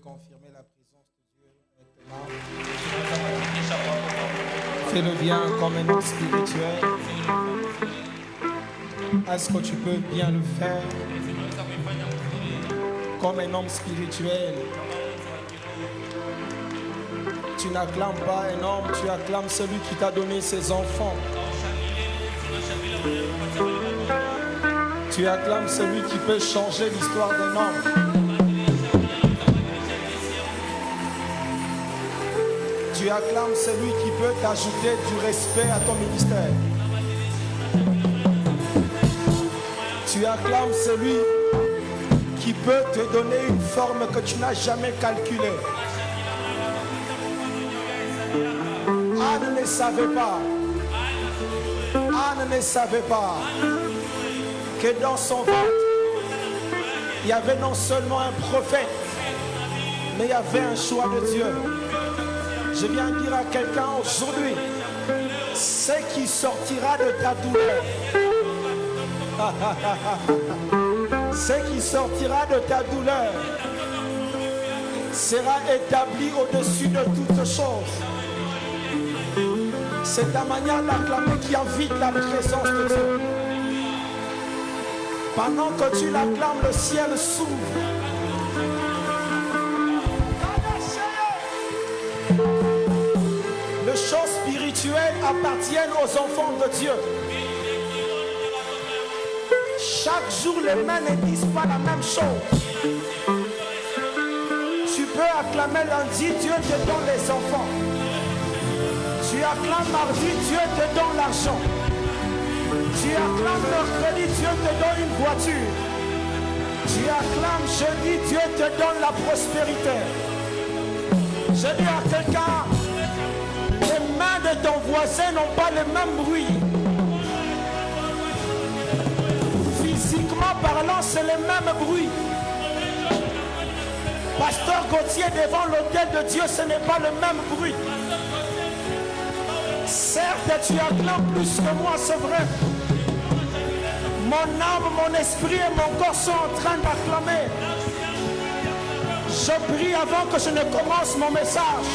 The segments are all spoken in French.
Confirmer la présence de Dieu maintenant. Fais-le bien comme un homme spirituel. Est-ce que tu peux bien le faire comme un homme spirituel? Tu n'acclames pas un homme, tu acclames celui qui t'a donné ses enfants. Tu acclames celui qui peut changer l'histoire d'un homme. Tu acclames celui qui peut t'ajouter du respect à ton ministère. Tu acclames celui qui peut te donner une forme que tu n'as jamais calculée. Anne ne savait pas. Anne ne savait pas que dans son ventre, il y avait non seulement un prophète, mais il y avait un choix de Dieu. Je viens dire à quelqu'un aujourd'hui, ce qui sortira de ta douleur, ce qui sortira de ta douleur sera établi au-dessus de toutes choses. C'est ta manière d'acclamer qui invite la présence de Dieu. Pendant que tu l'acclames, le ciel s'ouvre. Les choses spirituelles appartiennent aux enfants de Dieu. Chaque jour, les mains ne disent pas la même chose. Tu peux acclamer lundi, Dieu te donne les enfants. Tu acclames mardi, Dieu te donne l'argent. Tu acclames mercredi, Dieu te donne une voiture. Tu acclames jeudi, Dieu te donne la prospérité. Je dis à quelqu'un, les mains de ton voisin n'ont pas le même bruit. Physiquement parlant, c'est le même bruit. Pasteur Gauthier devant l'autel de Dieu, ce n'est pas le même bruit. Certes, tu acclames plus que moi, c'est vrai. Mon âme, mon esprit et mon corps sont en train d'acclamer. Je prie avant que je ne commence mon message.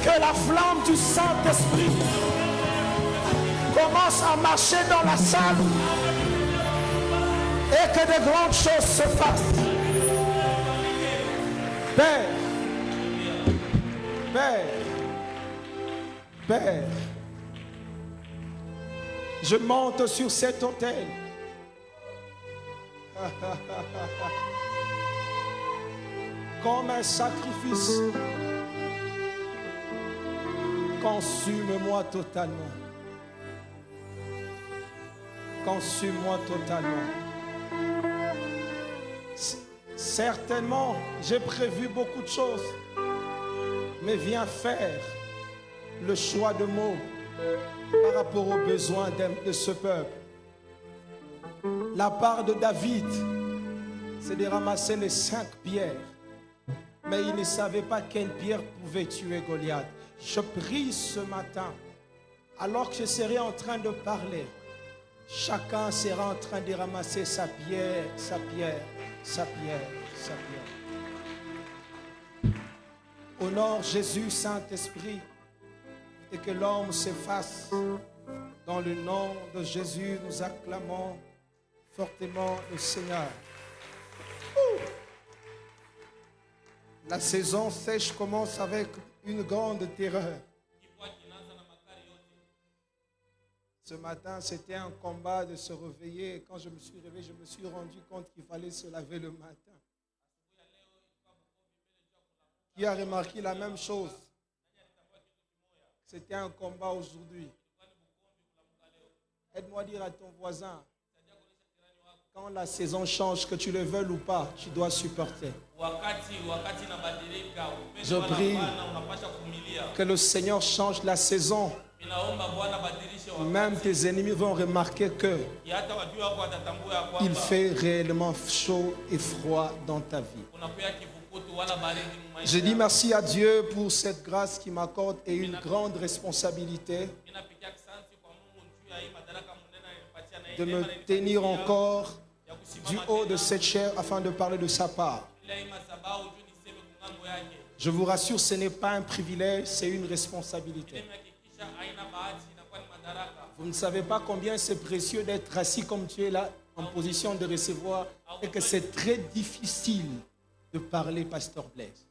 Que la flamme du Saint-Esprit commence à marcher dans la salle et que de grandes choses se fassent. Père, Père, Père, je monte sur cet autel. Comme un sacrifice. Consume-moi totalement. Consume-moi totalement. Certainement, j'ai prévu beaucoup de choses. Mais viens faire le choix de mots par rapport aux besoins de ce peuple. La part de David, c'est de ramasser les 5 pierres. Mais il ne savait pas quelle pierre pouvait tuer Goliath. Je prie ce matin, alors que je serai en train de parler, chacun sera en train de ramasser sa pierre, sa pierre, sa pierre, sa pierre. Honore Jésus, Saint-Esprit, et que l'homme s'efface. Dans le nom de Jésus, nous acclamons fortement le Seigneur. La saison sèche commence avec une grande terreur. Ce matin, c'était un combat de se réveiller. Quand je me suis réveillé, je me suis rendu compte qu'il fallait se laver le matin. Qui a remarqué la même chose? C'était un combat aujourd'hui. Aide-moi à dire à ton voisin, quand la saison change, que tu le veuilles ou pas, tu dois supporter. Je prie que le Seigneur change la saison. Même tes ennemis vont remarquer que il fait réellement chaud et froid dans ta vie. Je dis merci à Dieu pour cette grâce qu'il m'accorde et une grande responsabilité de me tenir encore du haut de cette chair afin de parler de sa part. Je vous rassure, ce n'est pas un privilège, c'est une responsabilité. Vous ne savez pas combien c'est précieux d'être assis comme tu es là, en position de recevoir, et que c'est très difficile de parler, Pasteur Blaise.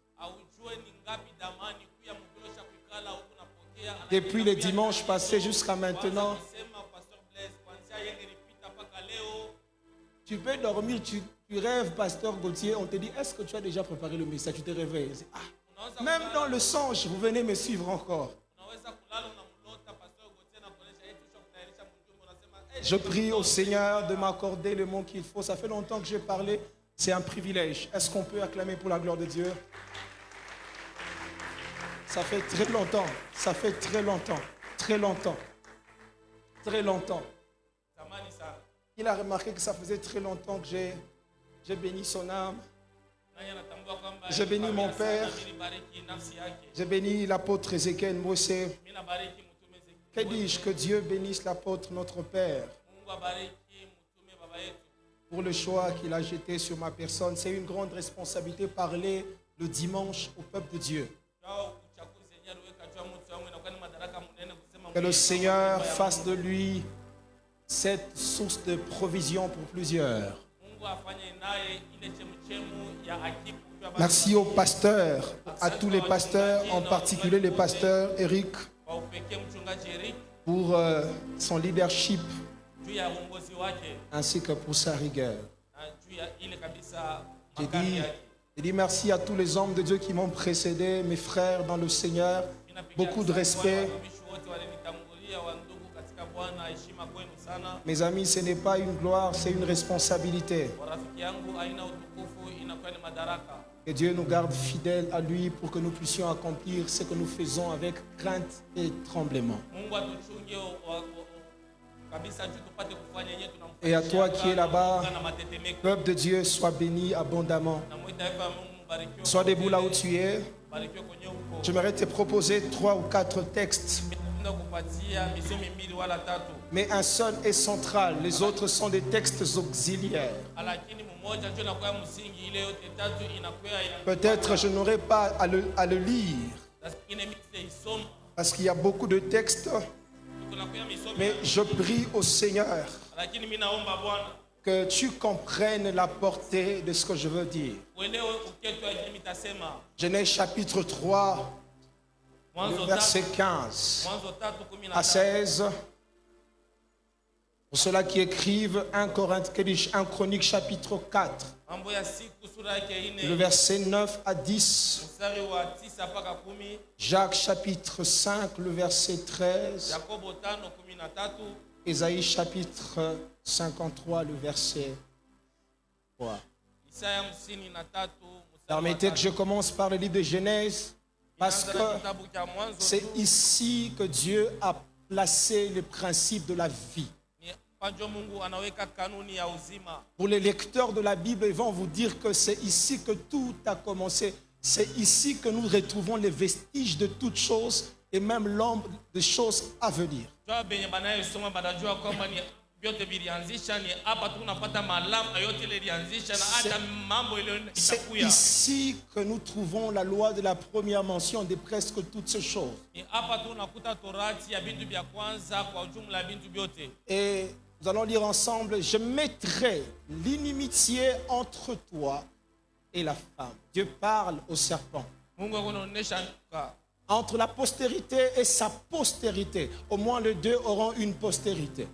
Depuis le dimanche passé jusqu'à maintenant, tu peux dormir, tu rêves, Pasteur Gauthier, on te dit, est-ce que tu as déjà préparé le message? Tu te réveilles. Même dans le songe, vous venez me suivre encore. Je prie au Seigneur de m'accorder le mot qu'il faut. Ça fait longtemps que j'ai parlé, c'est un privilège. Est-ce qu'on peut acclamer pour la gloire de Dieu? Ça fait très longtemps, ça fait très longtemps, très longtemps, très longtemps. Il a remarqué que ça faisait très longtemps que j'ai béni son âme. J'ai béni mon père. J'ai béni l'apôtre Ézéchiel Mose. Que dis-je? Que Dieu bénisse l'apôtre, notre père, pour le choix qu'il a jeté sur ma personne. C'est une grande responsabilité parler le dimanche au peuple de Dieu. Que le Seigneur fasse de lui cette source de provision pour plusieurs. Merci aux pasteurs, à tous les pasteurs, en particulier les pasteurs Eric, pour son leadership ainsi que pour sa rigueur. Je dis merci à tous les hommes de Dieu qui m'ont précédé, mes frères dans le Seigneur. Beaucoup de respect. Mes amis, ce n'est pas une gloire, c'est une responsabilité. Que Dieu nous garde fidèles à lui pour que nous puissions accomplir ce que nous faisons avec crainte et tremblement. Et à toi qui es là-bas, peuple de Dieu, sois béni abondamment. Sois debout là où tu es. J'aimerais te proposer 3 ou 4 textes. Mais un seul est central, les autres sont des textes auxiliaires. Peut-être je n'aurai pas à le lire, parce qu'il y a beaucoup de textes, mais je prie au Seigneur que tu comprennes la portée de ce que je veux dire. Genèse chapitre 3, le verset 15 à 16. Pour ceux-là qui écrivent 1 Chronique chapitre 4, le verset 9 à 10. Jacques chapitre 5, le verset 13. Ésaïe chapitre 53, le verset 3. Permettez que je commence par le livre de Genèse, parce que c'est ici que Dieu a placé le principe de la vie. Pour les lecteurs de la Bible, ils vont vous dire que c'est ici que tout a commencé. C'est ici que nous retrouvons les vestiges de toutes choses et même l'ombre des choses à venir. C'est ici que nous trouvons la loi de la première mention de presque toutes ces choses. Et nous allons lire ensemble: je mettrai l'inimitié entre toi et la femme. Dieu parle au serpent. Entre la postérité et sa postérité, au moins les deux auront une postérité.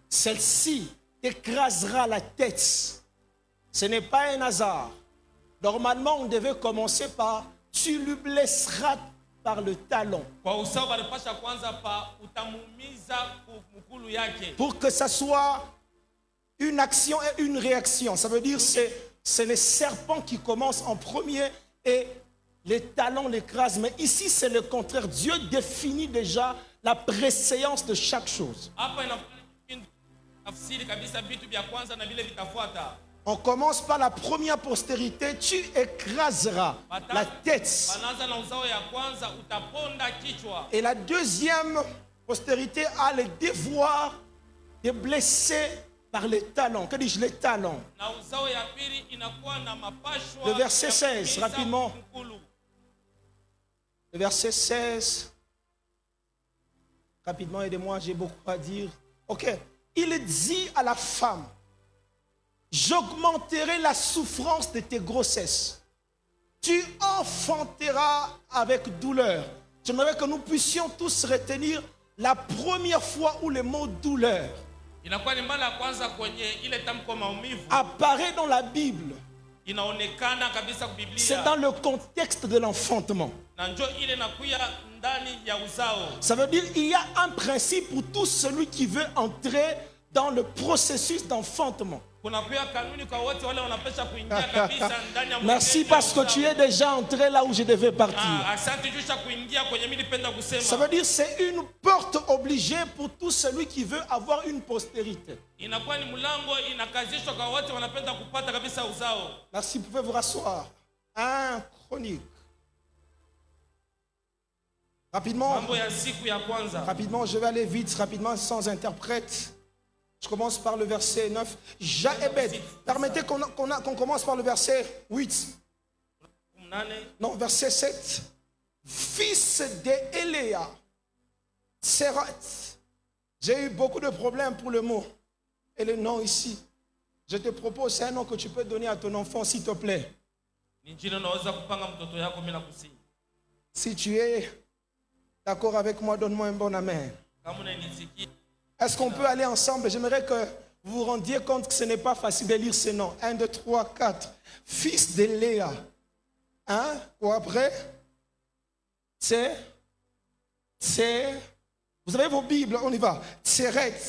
Celle-ci t'écrasera la tête. Ce n'est pas un hasard. Normalement, on devait commencer par: tu lui blesseras par le talon. Kwa usawa balipasha kwanza pa utamumiza mukulu yake. Pour que ça soit une action et une réaction. Ça veut dire que c'est les serpents qui commencent en premier et les talons l'écrasent. Mais ici, c'est le contraire. Dieu définit déjà la préséance de chaque chose. On commence par la première postérité, tu écraseras la tête. Et la deuxième postérité a le devoir de blesser par les talons. Que dis-je, les talons? Le verset 16, rapidement. Le verset 16. Rapidement, aidez-moi, j'ai beaucoup à dire. Ok. Il dit à la femme, j'augmenterai la souffrance de tes grossesses. Tu enfanteras avec douleur. J'aimerais que nous puissions tous retenir la première fois où le mot douleur apparaît dans la Bible. C'est dans le contexte de l'enfantement. Ça veut dire qu'il y a un principe pour tout celui qui veut entrer dans le processus d'enfantement. Merci parce que tu es déjà entré là où je devais partir. Ça veut dire que c'est une porte obligée pour tout celui qui veut avoir une postérité. Merci, vous pouvez vous rasseoir. Un Chronique. Rapidement, je vais aller vite, rapidement, sans interprète. Je commence par le verset 9. Jaébet. Permettez qu'on commence par le verset 8. Non, verset 7. Fils d'Éléa, Tserat. J'ai eu beaucoup de problèmes pour le mot et le nom ici. Je te propose, c'est un nom que tu peux donner à ton enfant, s'il te plaît. Si tu es d'accord avec moi, donne-moi un bon amen. Est-ce qu'on peut aller ensemble? J'aimerais que vous vous rendiez compte que ce n'est pas facile de lire ces noms. 1, 2, 3, 4. Fils de Léa. Hein? Ou après? C'est. Vous avez vos Bibles, on y va. Tseret.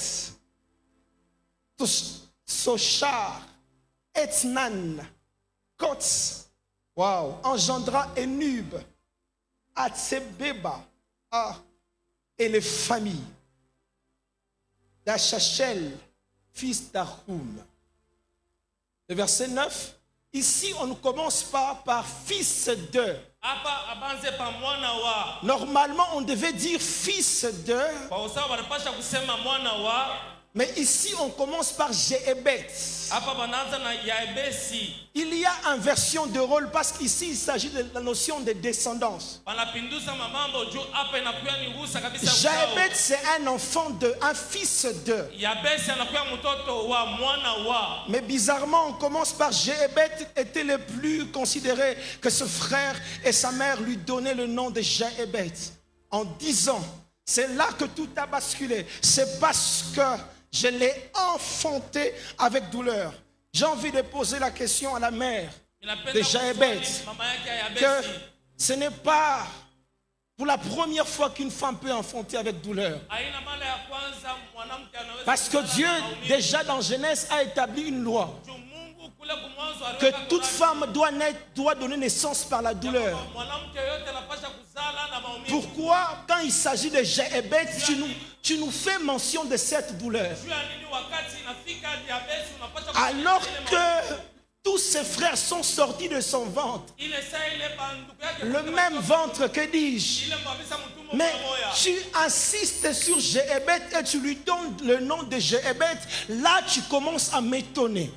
Sochar. Etnan. Kotz. Wow. Engendra Enub. Atsebeba. Et les familles. d'Achachel, fils d'Ahum. Le verset 9, ici on ne commence pas par fils de. Normalement on devait dire fils de. Mais ici on commence par Jéébet. Il y a inversion de rôle parce qu'ici il s'agit de la notion de descendance. Jéébet c'est un enfant de, un fils de. Mais bizarrement on commence par Jéébet était le plus considéré que ce frère et sa mère lui donnaient le nom de Jéébet. En disant, c'est là que tout a basculé. C'est parce que je l'ai enfanté avec douleur. J'ai envie de poser la question à la mère de Jéébet que ce n'est pas pour la première fois qu'une femme peut enfanter avec douleur. Parce que Dieu, déjà dans Genèse, a établi une loi que toute femme doit donner naissance par la douleur. Pourquoi, quand il s'agit de Jéébet, tu nous fais mention de cette douleur? Alors que tous ses frères sont sortis de son ventre. Le même ventre, que dis-je? Mais tu insistes sur Jéébet et tu lui donnes le nom de Jéébet. Là, tu commences à m'étonner.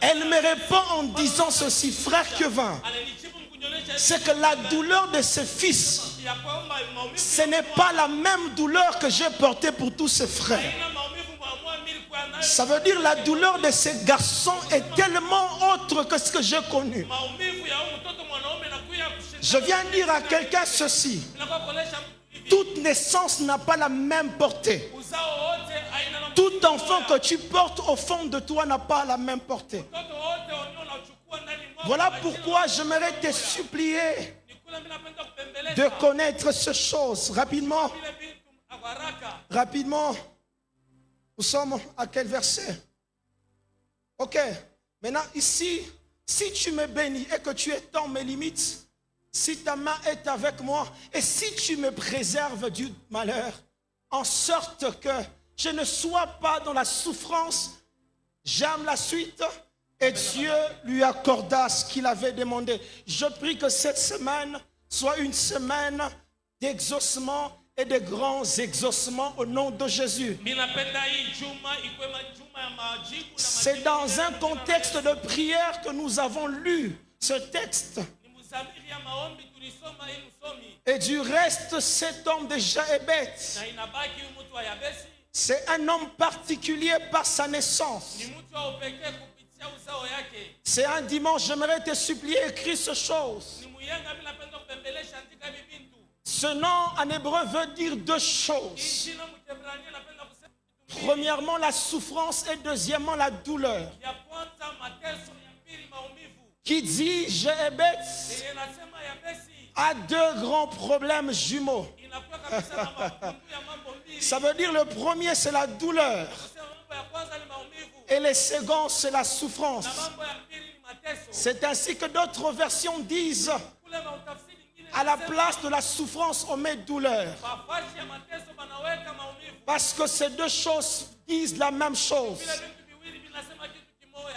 Elle me répond en disant ceci, frère Kevin, c'est que la douleur de ses fils, ce n'est pas la même douleur que j'ai portée pour tous ses frères. Ça veut dire la douleur de ces garçons est tellement autre que ce que j'ai connu. Je viens dire à quelqu'un ceci, toute naissance n'a pas la même portée. Tout enfant que tu portes au fond de toi n'a pas la même portée. Voilà pourquoi j'aimerais te supplier de connaître ces choses. Rapidement, rapidement, nous sommes à quel verset? Ok, maintenant ici, si tu me bénis et que tu étends mes limites, si ta main est avec moi et si tu me préserves du malheur, en sorte que je ne sois pas dans la souffrance, j'aime la suite. Et Dieu lui accorda ce qu'il avait demandé. Je prie que cette semaine soit une semaine d'exaucement et de grands exaucements au nom de Jésus. C'est dans un contexte de prière que nous avons lu ce texte. Et du reste, cet homme de Jaébeth, c'est un homme particulier par sa naissance. C'est un dimanche, j'aimerais te supplier, écris ce chose. Ce nom en hébreu veut dire deux choses. Premièrement, la souffrance et deuxièmement, la douleur. Qui dit Jaébeth a deux grands problèmes jumeaux. Ça veut dire le premier, c'est la douleur. Et le second, c'est la souffrance. C'est ainsi que d'autres versions disent, à la place de la souffrance, on met douleur. Parce que ces deux choses disent la même chose.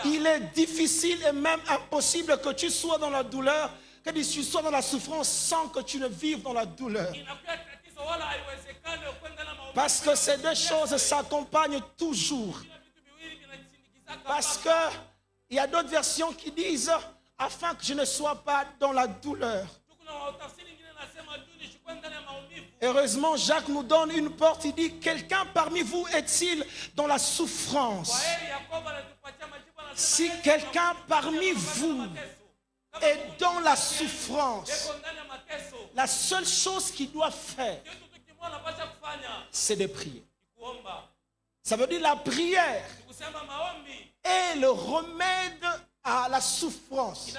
Il est difficile et même impossible que tu sois dans la douleur, que tu sois dans la souffrance sans que tu ne vives dans la douleur. Parce que ces deux choses s'accompagnent toujours. Parce que il y a d'autres versions qui disent afin que je ne sois pas dans la douleur. Heureusement, Jacques nous donne une porte. Il dit, quelqu'un parmi vous est-il dans la souffrance? Si quelqu'un parmi vous est dans la souffrance, la seule chose qu'il doit faire, c'est de prier. Ça veut dire la prière est le remède à la souffrance.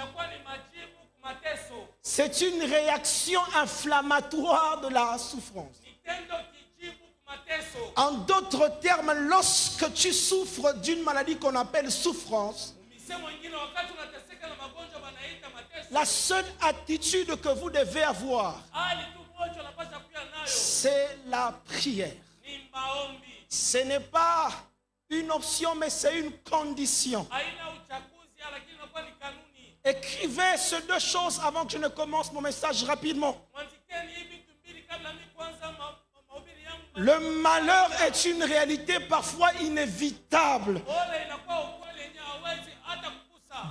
C'est une réaction inflammatoire de la souffrance. En d'autres termes, lorsque tu souffres d'une maladie qu'on appelle souffrance, la seule attitude que vous devez avoir, c'est la prière. Ce n'est pas une option, mais c'est une condition. Écrivez ces deux choses avant que je ne commence mon message rapidement. Le malheur est une réalité parfois inévitable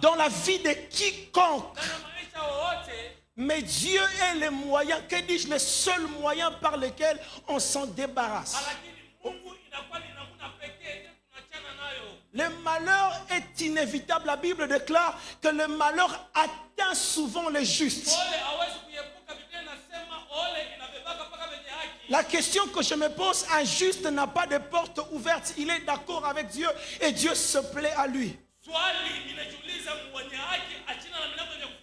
dans la vie de quiconque. Mais Dieu est le moyen, que dis-je, le seul moyen par lequel on s'en débarrasse. Le malheur est inévitable. La Bible déclare que le malheur atteint souvent les justes. La question que je me pose, un juste n'a pas de porte ouverte. Il est d'accord avec Dieu et Dieu se plaît à lui.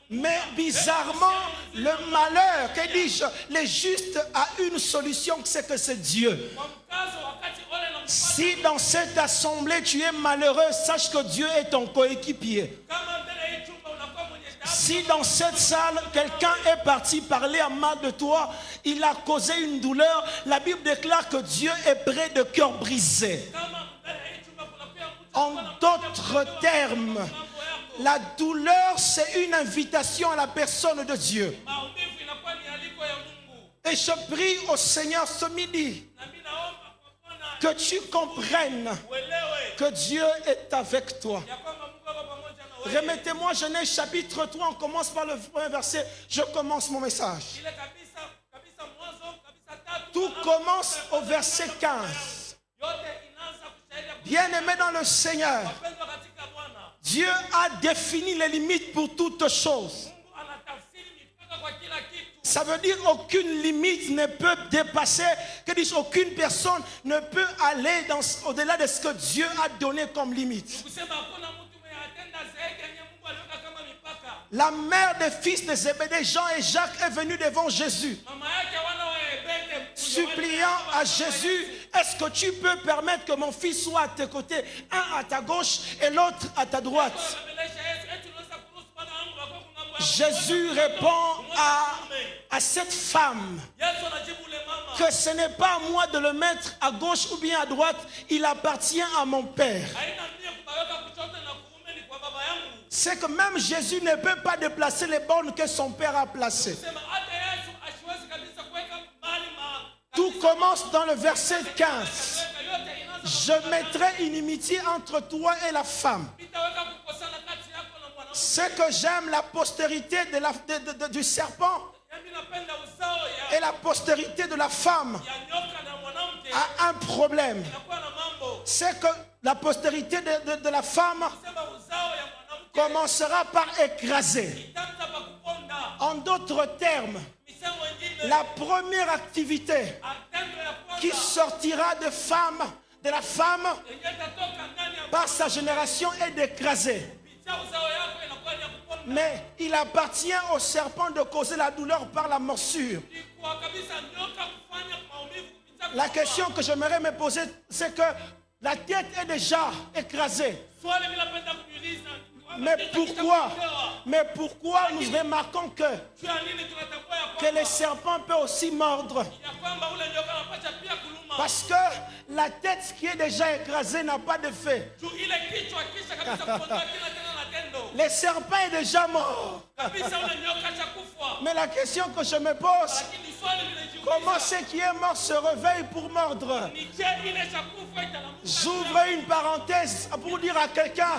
Mais bizarrement, le malheur, que dis-je, le juste a une solution, c'est que c'est Dieu. Si dans cette assemblée tu es malheureux, sache que Dieu est ton coéquipier. Si dans cette salle, quelqu'un est parti parler à mal de toi, il a causé une douleur, la Bible déclare que Dieu est près de cœur brisé. En d'autres termes, la douleur, c'est une invitation à la personne de Dieu. Et je prie au Seigneur ce midi que tu comprennes que Dieu est avec toi. Remettez-moi Genèse chapitre 3, on commence par le premier verset, je commence mon message. Tout commence au verset 15. Bien-aimé dans le Seigneur, Dieu a défini les limites pour toutes choses. Ça veut dire qu'aucune limite ne peut dépasser, que dis aucune personne ne peut aller au-delà de ce que Dieu a donné comme limite. la mère des fils de Zébédée, Jean et Jacques, est venue devant Jésus, suppliant à Jésus, est-ce que tu peux permettre que mon fils soit à tes côtés, un à ta gauche et l'autre à ta droite? Jésus répond à cette femme que ce n'est pas à moi de le mettre à gauche ou bien à droite, il appartient à mon Père. C'est que même Jésus ne peut pas déplacer les bornes que son Père a placées. Tout commence dans le verset 15. Je mettrai inimitié entre toi et la femme. C'est que j'aime la postérité du serpent et la postérité de la femme a un problème. C'est que la postérité de la femme commencera par écraser. En d'autres termes, la première activité qui sortira de la femme par sa génération est d'écraser. Mais il appartient au serpent de causer la douleur par la morsure. La question que j'aimerais me poser, c'est que la tête est déjà écrasée. Mais pourquoi nous remarquons que les serpents peuvent aussi mordre? Parce que la tête qui est déjà écrasée n'a pas d'effet. Le serpent est déjà mort. Mais la question que je me pose, comment ceux qui est mort se réveillent pour mordre? J'ouvre une parenthèse pour dire à quelqu'un,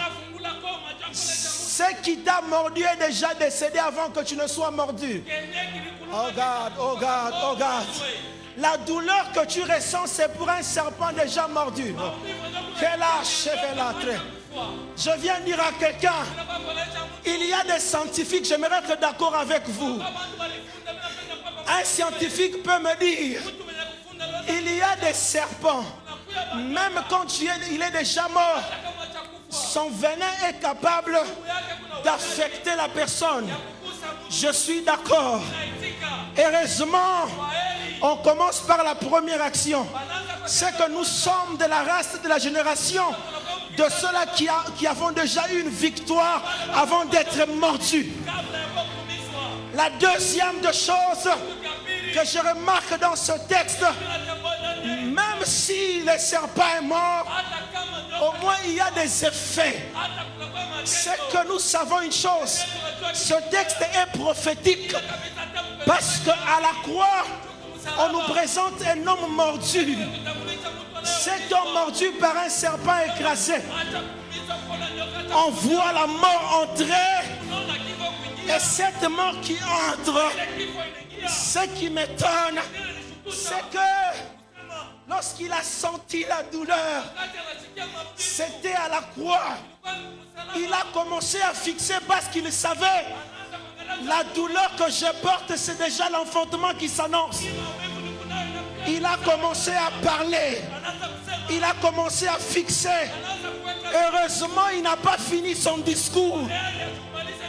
ce qui t'a mordu est déjà décédé avant que tu ne sois mordu. Oh God, oh God, oh God. La douleur que tu ressens, c'est pour un serpent déjà mordu. Je viens dire à quelqu'un, il y a des scientifiques, j'aimerais être d'accord avec vous. Un scientifique peut me dire, il y a des serpents, même quand il est déjà mort, son venin est capable d'affecter la personne. Je suis d'accord. Heureusement, on commence par la première action. C'est que nous sommes de la race, de la génération de ceux-là qui avons déjà eu une victoire avant d'être mordus. La deuxième des choses que je remarque dans ce texte, même si le serpent est mort, au moins il y a des effets. C'est que nous savons une chose, ce texte est prophétique parce qu'à la croix, on nous présente un homme mordu. Cet homme mordu par un serpent écrasé. On voit la mort entrer. Et cette mort qui entre, ce qui m'étonne, c'est que lorsqu'il a senti la douleur, c'était à la croix. Il a commencé à fixer parce qu'il savait la douleur que je porte, c'est déjà l'enfantement qui s'annonce. Il a commencé à parler. Il a commencé à fixer. Heureusement, il n'a pas fini son discours.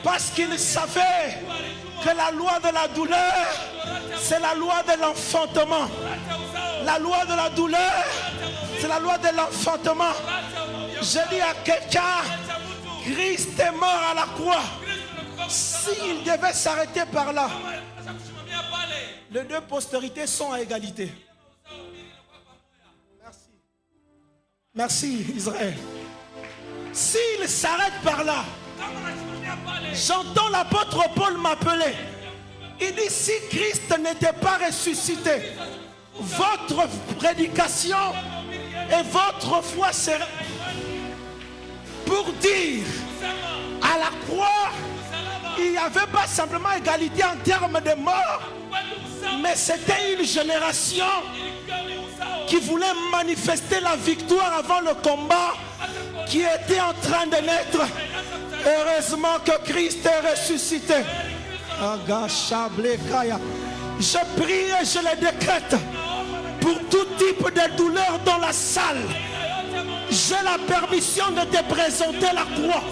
Parce qu'il savait que la loi de la douleur, c'est la loi de l'enfantement. La loi de la douleur, c'est la loi de l'enfantement. Je dis à quelqu'un, Christ est mort à la croix. S'il devait s'arrêter par là, les deux postérités sont à égalité. Merci Israël. S'il s'arrête par là, j'entends l'apôtre Paul m'appeler. Il dit, si Christ n'était pas ressuscité, votre prédication et votre foi serait pour dire à la croix, il n'y avait pas simplement égalité en termes de mort, mais c'était une génération qui voulait manifester la victoire avant le combat qui était en train de naître. Heureusement que Christ est ressuscité. Je prie et je le décrète pour tout type de douleur dans la salle. J'ai la permission de te présenter la croix.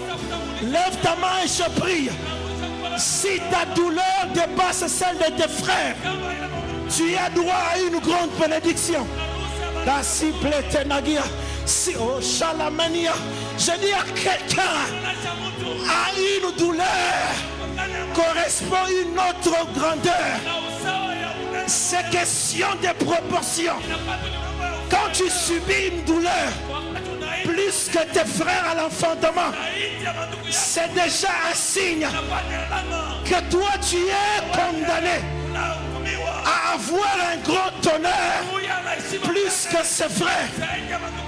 Lève ta main et je prie. Si ta douleur dépasse celle de tes frères, tu as droit à une grande bénédiction. La cible tenagia. Si oh Shalamania, je dis à quelqu'un, à une douleur correspond une autre grandeur. C'est question de proportion. Quand tu subis une douleur plus que tes frères à l'enfantement, c'est déjà un signe que toi tu es condamné à avoir un grand honneur plus que ses frères.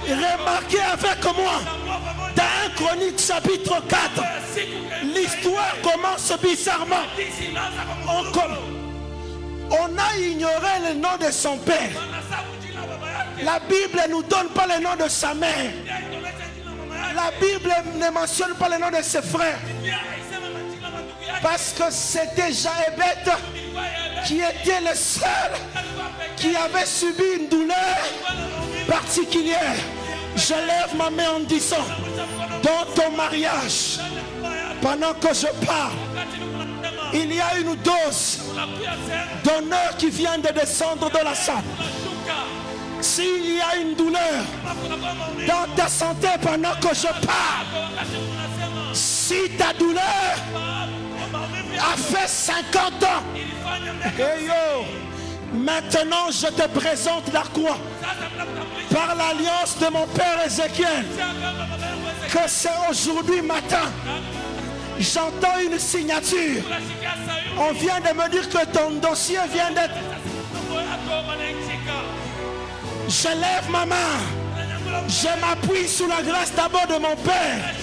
Remarquez avec moi, dans 1 Chronique chapitre 4, l'histoire commence bizarrement. On a ignoré le nom de son père. La Bible ne nous donne pas le nom de sa mère. La Bible ne mentionne pas le nom de ses frères. Parce que c'était Jaébet qui était le seul qui avait subi une douleur particulière. Je lève ma main en disant, dans ton mariage, pendant que je parle, il y a une dose d'honneur qui vient de descendre dans la salle. S'il y a une douleur dans ta santé pendant que je parle, si ta douleur a fait 50 ans, hey yo, maintenant je te présente la croix par l'alliance de mon père Ézéchiel, que c'est aujourd'hui matin. J'entends une signature. On vient de me dire que ton dossier vient d'être... Je lève ma main. Je m'appuie sous la grâce d'abord de mon Père.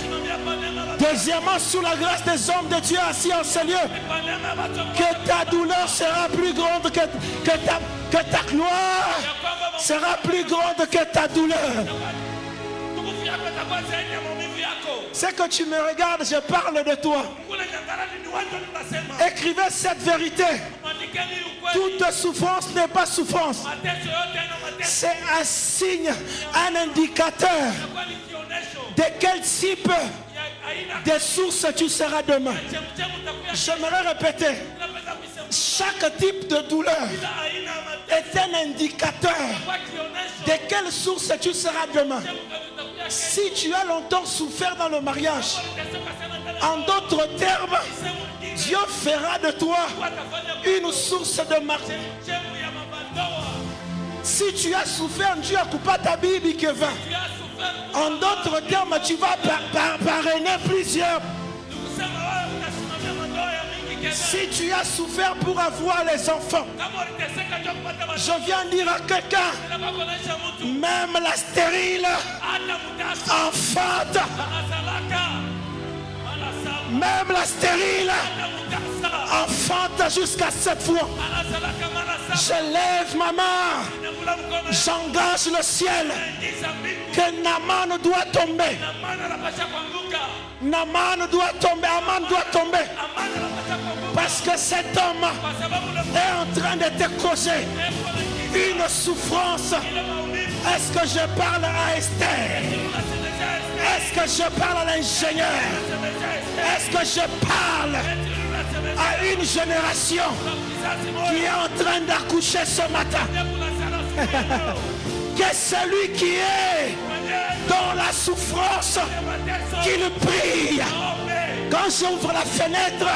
Deuxièmement, sous la grâce des hommes de Dieu assis en ce lieu. Que ta douleur sera plus grande que ta gloire sera plus grande que ta douleur. C'est que tu me regardes, je parle de toi. Écrivez cette vérité. Toute souffrance n'est pas souffrance. C'est un signe, un indicateur de quel type de source tu seras demain. J'aimerais répéter. Chaque type de douleur est un indicateur de quelle source tu seras demain. Si tu as longtemps souffert dans le mariage, en d'autres termes, Dieu fera de toi une source de mariage. Si tu as souffert, Dieu a coupé ta Bible qui va. En d'autres termes, tu vas parrainer plusieurs. Si tu as souffert pour avoir les enfants, je viens dire à quelqu'un, même la stérile enfante, même la stérile enfante jusqu'à 7 fois. Je lève ma main, j'engage le ciel que Naaman doit tomber. Naaman doit tomber, Aman doit tomber. Parce que cet homme est en train de te causer une souffrance. Est-ce que je parle à Esther? Est-ce que je parle à l'ingénieur? Est-ce que je parle à une génération qui est en train d'accoucher ce matin? Que celui qui est dans la souffrance, qu'il prie. Quand j'ouvre la fenêtre,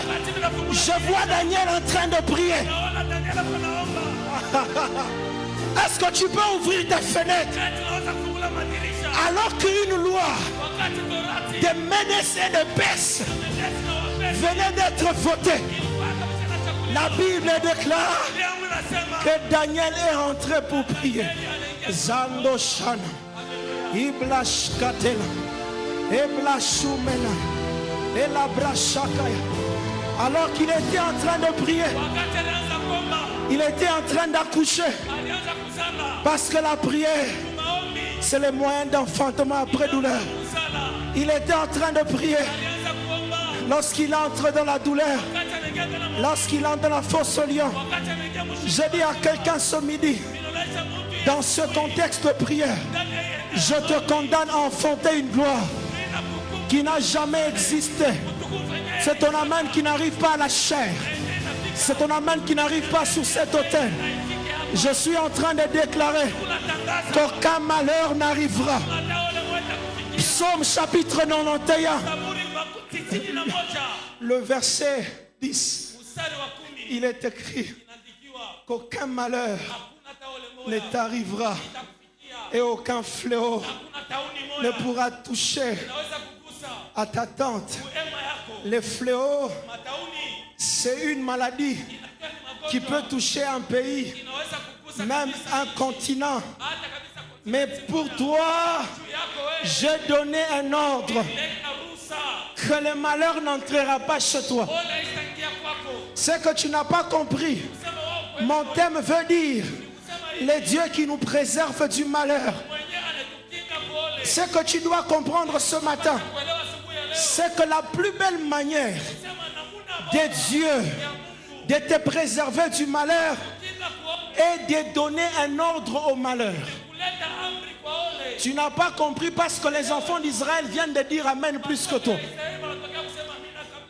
je vois Daniel en train de prier. Est-ce que tu peux ouvrir ta fenêtre alors qu'une loi de menaces et de baisse venait d'être votée? La Bible déclare que Daniel est rentré pour prier. Zando Shana, Iblash Katela, Iblash Shumena, Elabra Shakaya. Alors qu'il était en train de prier, il était en train d'accoucher. Parce que la prière, c'est le moyen d'enfantement après douleur. Il était en train de prier. Lorsqu'il entre dans la douleur, lorsqu'il entre dans la fosse au lion, je dis à quelqu'un ce midi, dans ce contexte de prière, je te condamne à enfanter une gloire qui n'a jamais existé. C'est ton amen qui n'arrive pas à la chair. C'est ton amen qui n'arrive pas sur cet autel. Je suis en train de déclarer qu'aucun malheur n'arrivera. Psaume chapitre 91, le verset 10. Il est écrit qu'aucun malheur ne t'arrivera et aucun fléau ne pourra toucher à ta tente. Le fléau, c'est une maladie qui peut toucher un pays, même un continent. Mais pour toi, j'ai donné un ordre que le malheur n'entrera pas chez toi. C'est que tu n'as pas compris. Mon thème veut dire les dieux qui nous préservent du malheur. Ce que tu dois comprendre ce matin, c'est que la plus belle manière des dieux de te préserver du malheur est de donner un ordre au malheur. Tu n'as pas compris parce que les enfants d'Israël viennent de dire Amen plus que toi.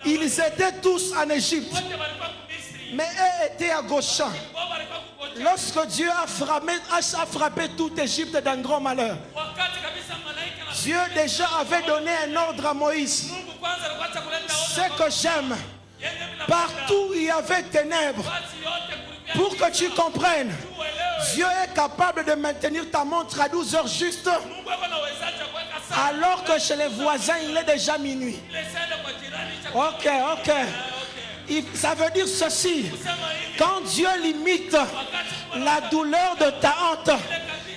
Ils étaient tous en Égypte, mais eux étaient à Goshen. Lorsque Dieu a frappé toute Égypte d'un grand malheur, Dieu déjà avait donné un ordre à Moïse. Ce que j'aime, partout il y avait ténèbres. Pour que tu comprennes, Dieu est capable de maintenir ta montre à 12 heures juste, alors que chez les voisins il est déjà minuit. Ok. Ça veut dire ceci: quand Dieu limite la douleur de ta hante,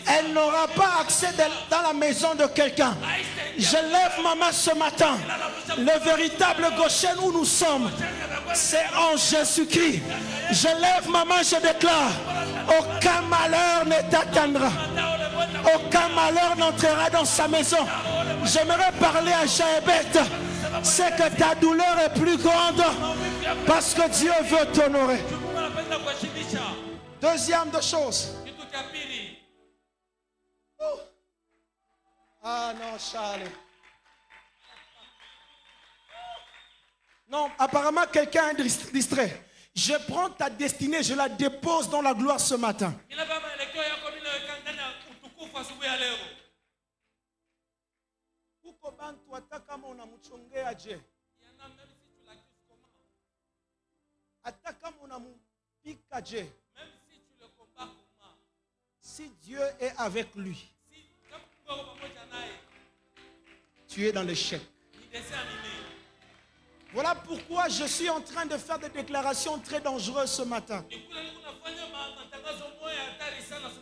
elle n'aura pas accès dans la maison de quelqu'un. Je lève ma main ce matin. Le véritable Goshen où nous sommes, c'est en Jésus-Christ. Je lève ma main, je déclare: aucun malheur ne t'atteindra. Aucun malheur n'entrera dans sa maison. J'aimerais parler à Jaébet. C'est que ta douleur est plus grande parce que Dieu veut t'honorer. Deuxième de choses. Ah non, Charles. Non, apparemment quelqu'un est distrait. Je prends ta destinée, je la dépose dans la gloire ce matin. Si Dieu est avec lui, tu es dans l'échec. Voilà pourquoi je suis en train de faire des déclarations très dangereuses ce matin.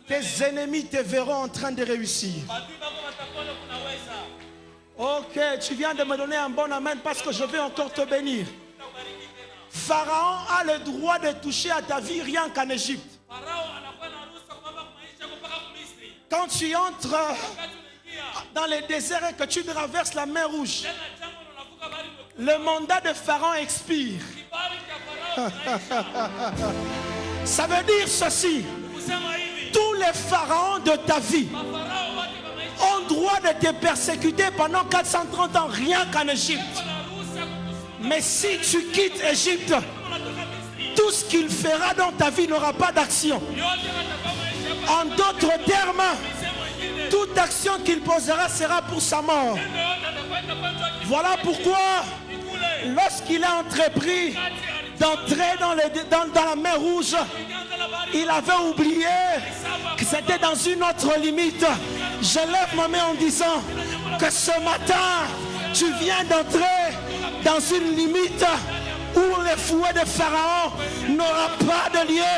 Tes ennemis te verront en train de réussir. Ok, tu viens de me donner un bon amen parce que je vais encore te bénir. Pharaon a le droit de toucher à ta vie rien qu'en Égypte. Quand tu entres dans les déserts et que tu traverses la mer Rouge, le mandat de Pharaon expire. Ça veut dire ceci: tous les pharaons de ta vie ont droit de te persécuter pendant 430 ans, rien qu'en Égypte. Mais si tu quittes Égypte, tout ce qu'il fera dans ta vie n'aura pas d'action. En d'autres termes, toute action qu'il posera sera pour sa mort. Voilà pourquoi, lorsqu'il a entrepris d'entrer dans la mer Rouge, il avait oublié que c'était dans une autre limite. Je lève ma main en disant que ce matin, tu viens d'entrer dans une limite où le fouet de Pharaon n'aura pas de lieu.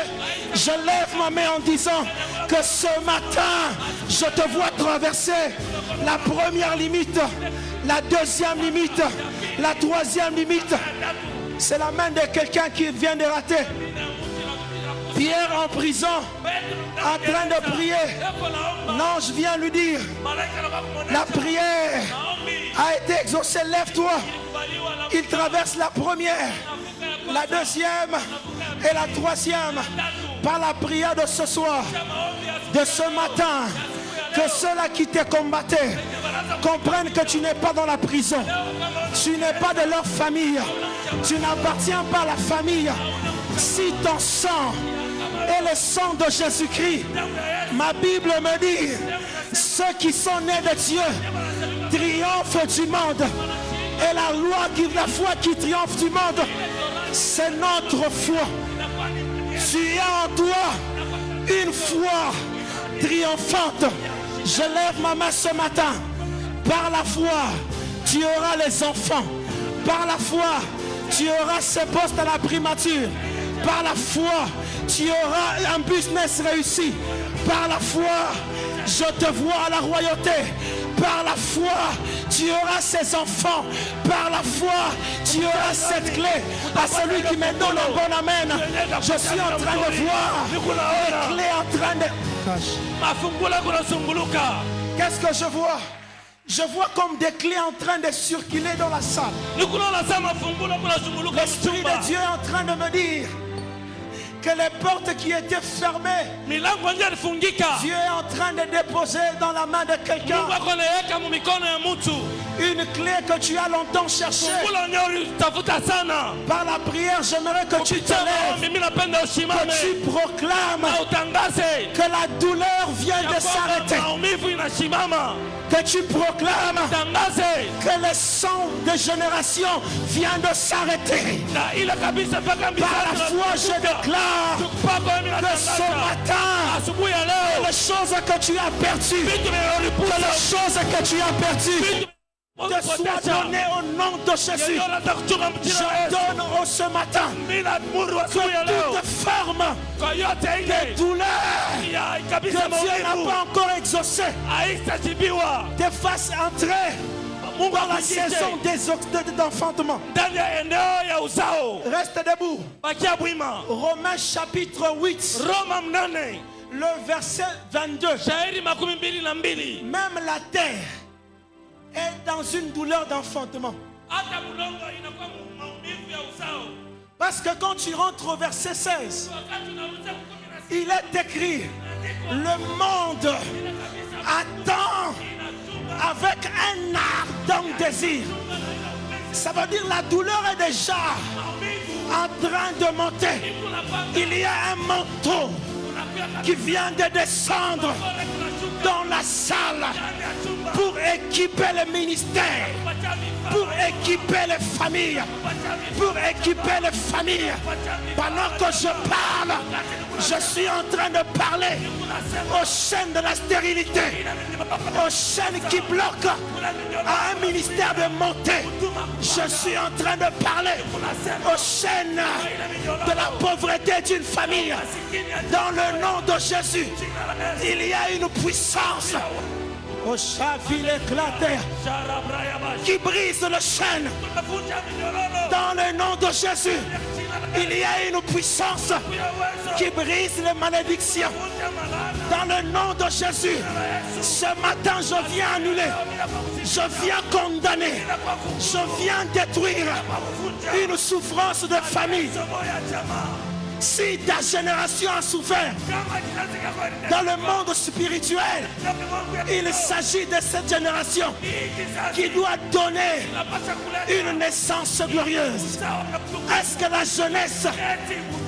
Je lève ma main en disant que ce matin, je te vois traverser la première limite, la deuxième limite, la troisième limite. C'est la main de quelqu'un qui vient de rater. Pierre en prison, en train de prier. L'ange vient lui dire: la prière a été exaucée, lève-toi. Il traverse la première, la deuxième et la troisième par la prière de ce soir, de ce matin. Que ceux-là qui te combattaient comprennent que tu n'es pas dans la prison. Tu n'es pas de leur famille. Tu n'appartiens pas à la famille. Si ton sang est le sang de Jésus-Christ, ma Bible me dit, ceux qui sont nés de Dieu triomphent du monde. Et la foi qui triomphe du monde, c'est notre foi. Tu as en toi une foi triomphante. Je lève ma main ce matin. Par la foi, tu auras les enfants. Par la foi, tu auras ce poste à la primature. Par la foi, tu auras un business réussi. Par la foi, je te vois à la royauté. Par la foi, tu auras ces enfants. Par la foi, tu auras cette clé. À celui qui me donne un bon amen, je suis en train de voir les clés en train de... Qu'est-ce que je vois? Je vois comme des clés en train de circuler dans la salle. L'Esprit de Dieu est en train de me dire que les portes qui étaient fermées, Dieu est en train de déposer dans la main de quelqu'un une clé que tu as longtemps cherchée. Par la prière, j'aimerais que tu te lèves, que tu proclames que la douleur vient de s'arrêter, que tu proclames que le sang de génération vient de s'arrêter. Par la foi, je déclare que ce matin, les choses que tu as perdues, les choses que tu as perdues, te soit donné au nom de Jésus. Je donne ce matin que toute forme de douleur que Dieu n'a pas encore exaucée te fasse entrer dans la saison d'enfantement. Reste debout. Romains chapitre 8, le verset 22. Même la terre est dans une douleur d'enfantement. Parce que quand tu rentres au verset 16, il est écrit: le monde attend avec un ardent désir. Ça veut dire la douleur est déjà en train de monter. Il y a un manteau qui vient de descendre dans la salle pour équiper le ministère, pour équiper les familles, pour équiper les familles. Pendant que je parle, je suis en train de parler aux chaînes de la stérilité, aux chaînes qui bloquent à un ministère de monter. Je suis en train de parler aux chaînes de la pauvreté d'une famille. Dans le nom de Jésus, il y a une puissance au chaville éclaté qui brise le chêne. Dans le nom de Jésus, il y a une puissance qui brise les malédictions. Dans le nom de Jésus, ce matin je viens annuler, je viens condamner, je viens détruire une souffrance de famille. Si ta génération a souffert dans le monde spirituel, il s'agit de cette génération qui doit donner une naissance glorieuse. Est-ce que la jeunesse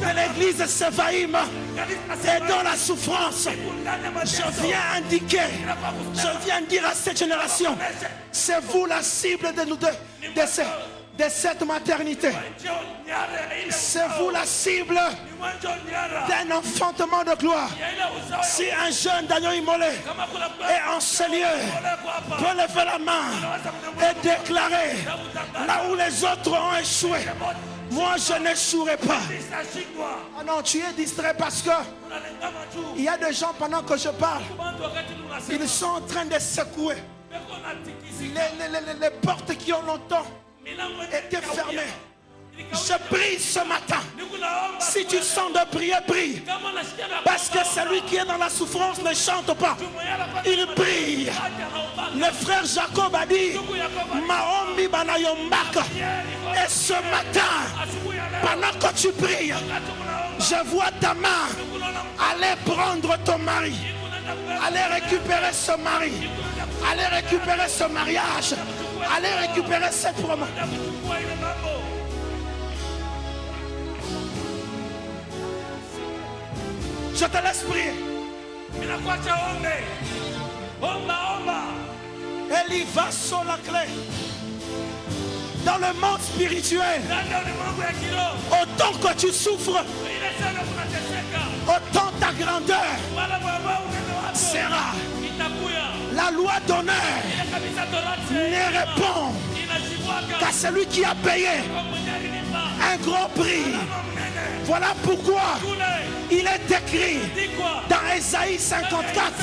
de l'église Sévaïm est dans la souffrance? Je viens indiquer, je viens dire à cette génération, c'est vous la cible de cette maternité. C'est vous la cible d'un enfantement de gloire. Si un jeune Daniel Imolé est en ce lieu, peut lever la main et déclarer là où les autres ont échoué, moi je n'échouerai pas. Ah non, tu es distrait parce que il y a des gens pendant que je parle, ils sont en train de secouer les portes qui ont longtemps été fermées. Je prie ce matin. Si tu sens de prier, prie. Parce que celui qui est dans la souffrance ne chante pas, il prie. Le frère Jacob a dit Maombi Banayombaka. Et ce matin, pendant que tu pries, je vois ta main aller prendre ton mari. Allez récupérer ce mari. Allez récupérer ce mariage. Allez récupérer cette promesse. Je te laisse prier. Elle y va sur la clé. Dans le monde spirituel, autant que tu souffres, autant ta grandeur sera. La loi d'honneur ne répond qu'à celui qui a payé un grand prix. Voilà pourquoi il est écrit dans Ésaïe 54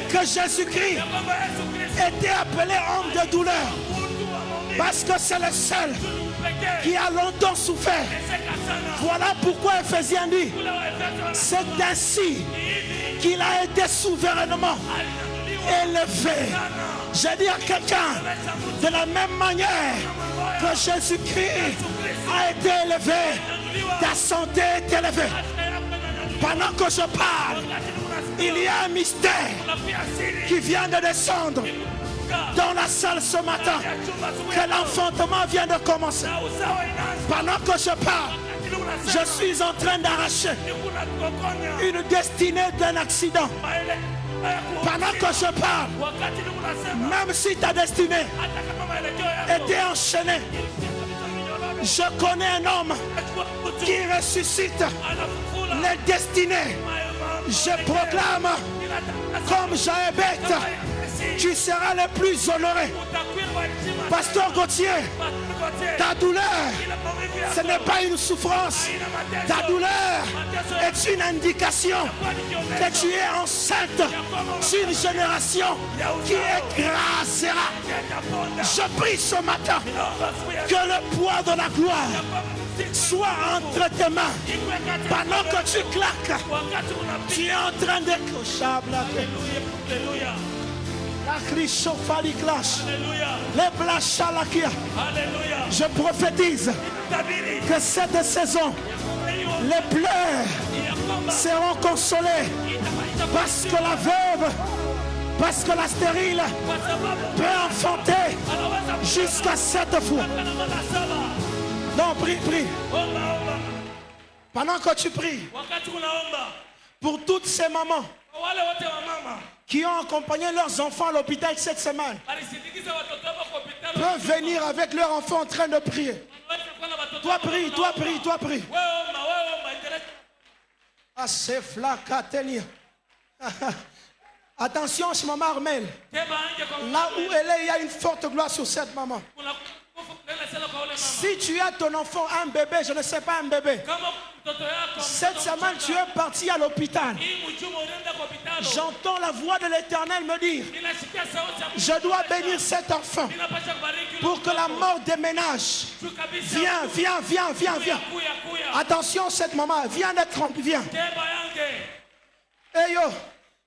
que Jésus-Christ était appelé homme de douleur. Parce que c'est le seul qui a longtemps souffert. Voilà pourquoi Éphésiens dit, c'est ainsi qu'il a été souverainement élevé. J'ai dit à quelqu'un, de la même manière que Jésus-Christ a été élevé, ta santé est élevée. Pendant que je parle, il y a un mystère qui vient de descendre dans la salle ce matin, que l'enfantement vient de commencer. Pendant que je parle, je suis en train d'arracher une destinée d'un accident. Pendant que je parle, même si ta destinée était enchaînée, je connais un homme qui ressuscite les destinées. Je proclame comme Jaébeth, tu seras le plus honoré. Pasteur Gauthier, ta douleur, ce n'est pas une souffrance. Ta douleur est une indication que tu es enceinte d'une génération qui écrasera. Je prie ce matin que le poids de la gloire soit entre tes mains. Pendant que tu claques, tu es en train de... La Christophe clash. Les blachalakia. Je prophétise que cette saison, les pleurs seront consolés. Parce que la veuve, parce que la stérile peut enfanter jusqu'à 7 fois. Non, prie, prie. Pendant que tu pries, pour toutes ces mamans qui ont accompagné leurs enfants à l'hôpital cette semaine, peuvent venir avec leurs enfants en train de prier. Toi prie, toi prie, toi prie. Attention, chez maman Armel. Là où elle est, il y a une forte gloire sur cette maman. Si tu as ton enfant, un bébé, je ne sais pas, un bébé, cette semaine tu es parti à l'hôpital. J'entends la voix de l'Éternel me dire, je dois bénir cet enfant pour que la mort déménage. Viens, viens, viens, viens, viens. Attention, cette maman, viens d'être remplie, viens. Hey yo,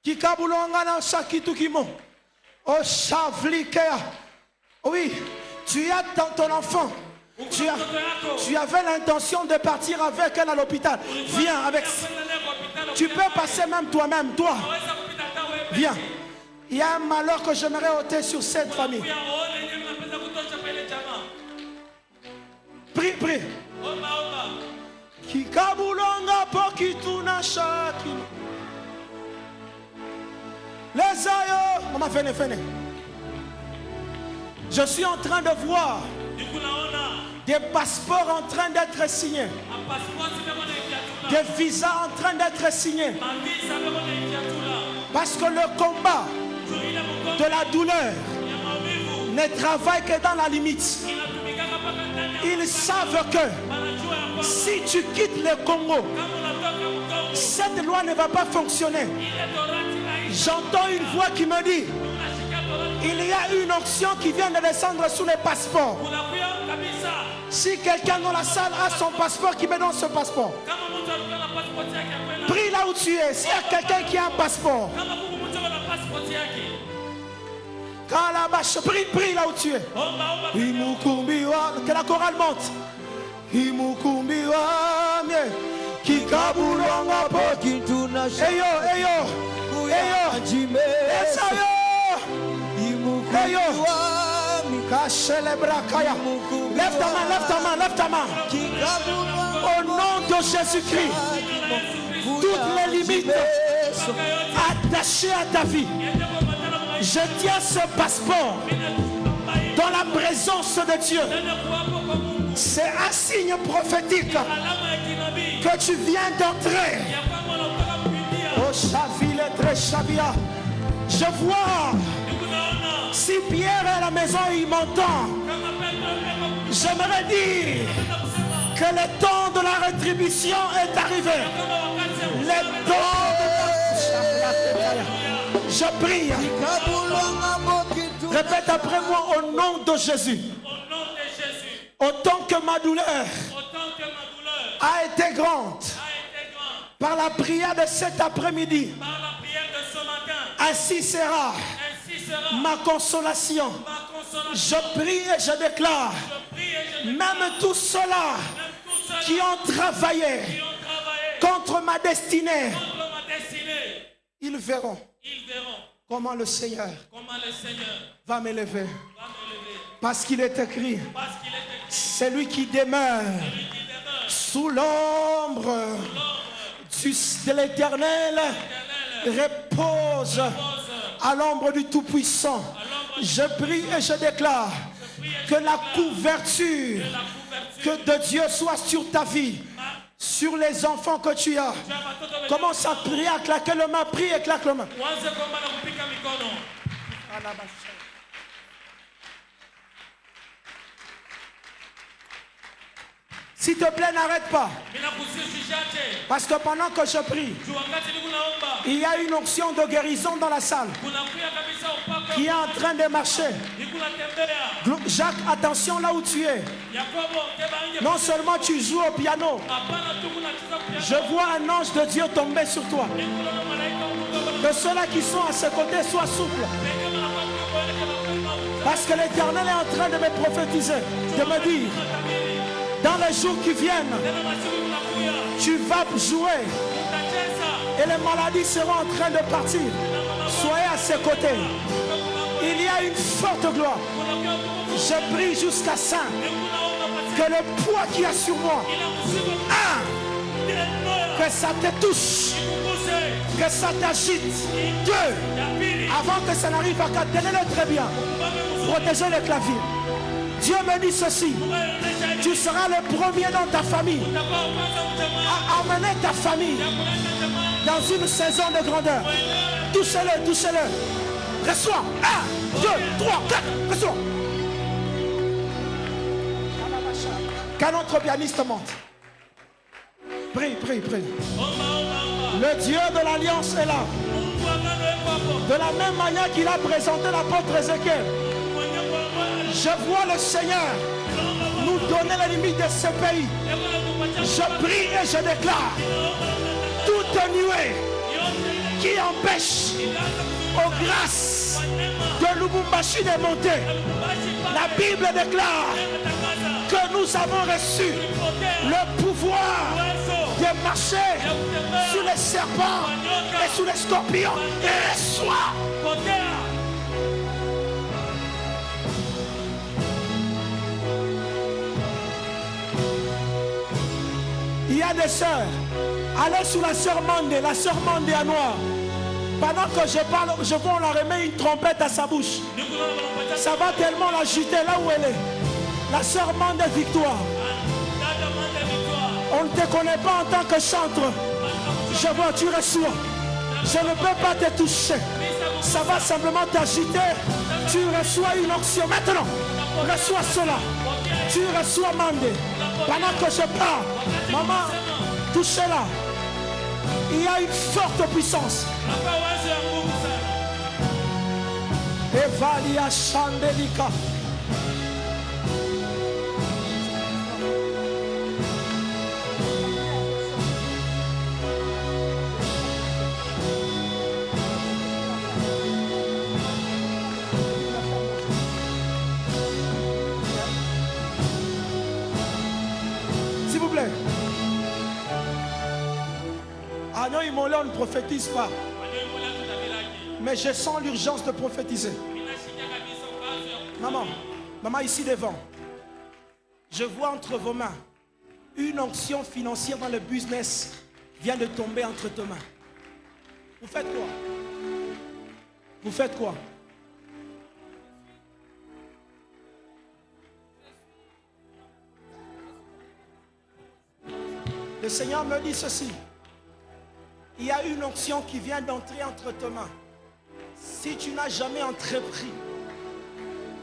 kikabulonga na sakitukimo. Oh savlikea. Oui. Tu as dans ton enfant, tu avais l'intention de partir avec elle à l'hôpital. Viens avec. Tu peux passer même toi-même, toi. Viens. Il y a un malheur que j'aimerais ôter sur cette famille. Prie, prie. Kikabulonga pokituna shaki. Les aïeux. Maman, venez, venez. Je suis en train de voir des passeports en train d'être signés, des visas en train d'être signés. Parce que le combat de la douleur ne travaille que dans la limite. Ils savent que si tu quittes le Congo, cette loi ne va pas fonctionner. J'entends une voix qui me dit, il y a une onction qui vient de descendre sous les passeports. Si quelqu'un dans la salle a son passeport, qui me donne ce passeport. Prie là où tu es. S'il y a quelqu'un qui a un passeport. Prie, prie là où tu es. Que la chorale monte. Eyo, eyo. yo. Lève ta main, lève ta main, lève ta main. Au nom de Jésus-Christ, toutes les limites attachées à ta vie, je tiens ce passeport dans la présence de Dieu. C'est un signe prophétique que tu viens d'entrer. Oh, Chavile, très Chavia. Je vois, si Pierre est à la maison, il m'entend. J'aimerais dire que le temps de la rétribution est arrivé. Le temps de... Je prie. Répète après moi au nom de Jésus. Autant que ma douleur a été grande par la prière de cet après-midi, ainsi sera ma consolation. Je prie et je déclare, même tous ceux-là qui ont travaillé contre ma destinée, ils verront comment le Seigneur va m'élever. Parce qu'il est écrit, c'est lui qui demeure sous l'ombre de l'Éternel, repose à l'ombre du Tout-Puissant. Je prie et je déclare que la couverture de Dieu soit sur ta vie, sur les enfants que tu as. Commence à prier, à claquer le main, prie et claque le main. S'il te plaît, n'arrête pas. Parce que pendant que je prie, il y a une onction de guérison dans la salle qui est en train de marcher. Jacques, attention là où tu es. Non seulement tu joues au piano, je vois un ange de Dieu tomber sur toi. Que ceux-là qui sont à ce côté soient souples. Parce que l'Éternel est en train de me prophétiser, de me dire, dans les jours qui viennent, tu vas jouer et les maladies seront en train de partir. Soyez à ses côtés. Il y a une forte gloire. Je prie jusqu'à ça que le poids qu'il y a sur moi, que ça te touche, que ça t'agite. Deux, avant que ça n'arrive à tenez-le très bien. Protégez le clavier. Dieu me dit ceci, tu seras le premier dans ta famille à amener ta famille dans une saison de grandeur. Touchez-le, touchez-le. Reçois. 1, 2, 3, 4. Reçois. Qu'un autre pianiste monte. Prie, prie, prie. Le Dieu de l'Alliance est là. De la même manière qu'il a présenté l'apôtre Ézéchiel. Je vois le Seigneur nous donner la limite de ce pays. Je prie et je déclare toute nuée qui empêche aux grâces de Lubumbashi de monter. La Bible déclare que nous avons reçu le pouvoir de marcher sur les serpents et sur les scorpions. Et reçois. Il y a des sœurs. Allez sur la sœur Mandé, la sœur Mandé à noir. Pendant que je parle, je vois on la remet une trompette à sa bouche. Ça va tellement l'agiter là où elle est. La sœur Mandé Victoire. On ne te connaît pas en tant que chantre. Je vois, tu reçois. Je ne peux pas te toucher. Ça va simplement t'agiter. Tu reçois une onction. Maintenant, reçois cela. Tu reçois Mandé. Pendant que je parle, maman, touchez-la. Il y a une forte puissance. Evalia Chandelika. S'il vous plaît. Agnon Imolé, on ne prophétise pas. Mais je sens l'urgence de prophétiser. Maman ici devant. Je vois entre vos mains une onction financière dans le business vient de tomber entre tes mains. Vous faites quoi? Vous faites quoi? Le Seigneur me dit ceci. Il y a une onction qui vient d'entrer entre tes mains. Si tu n'as jamais entrepris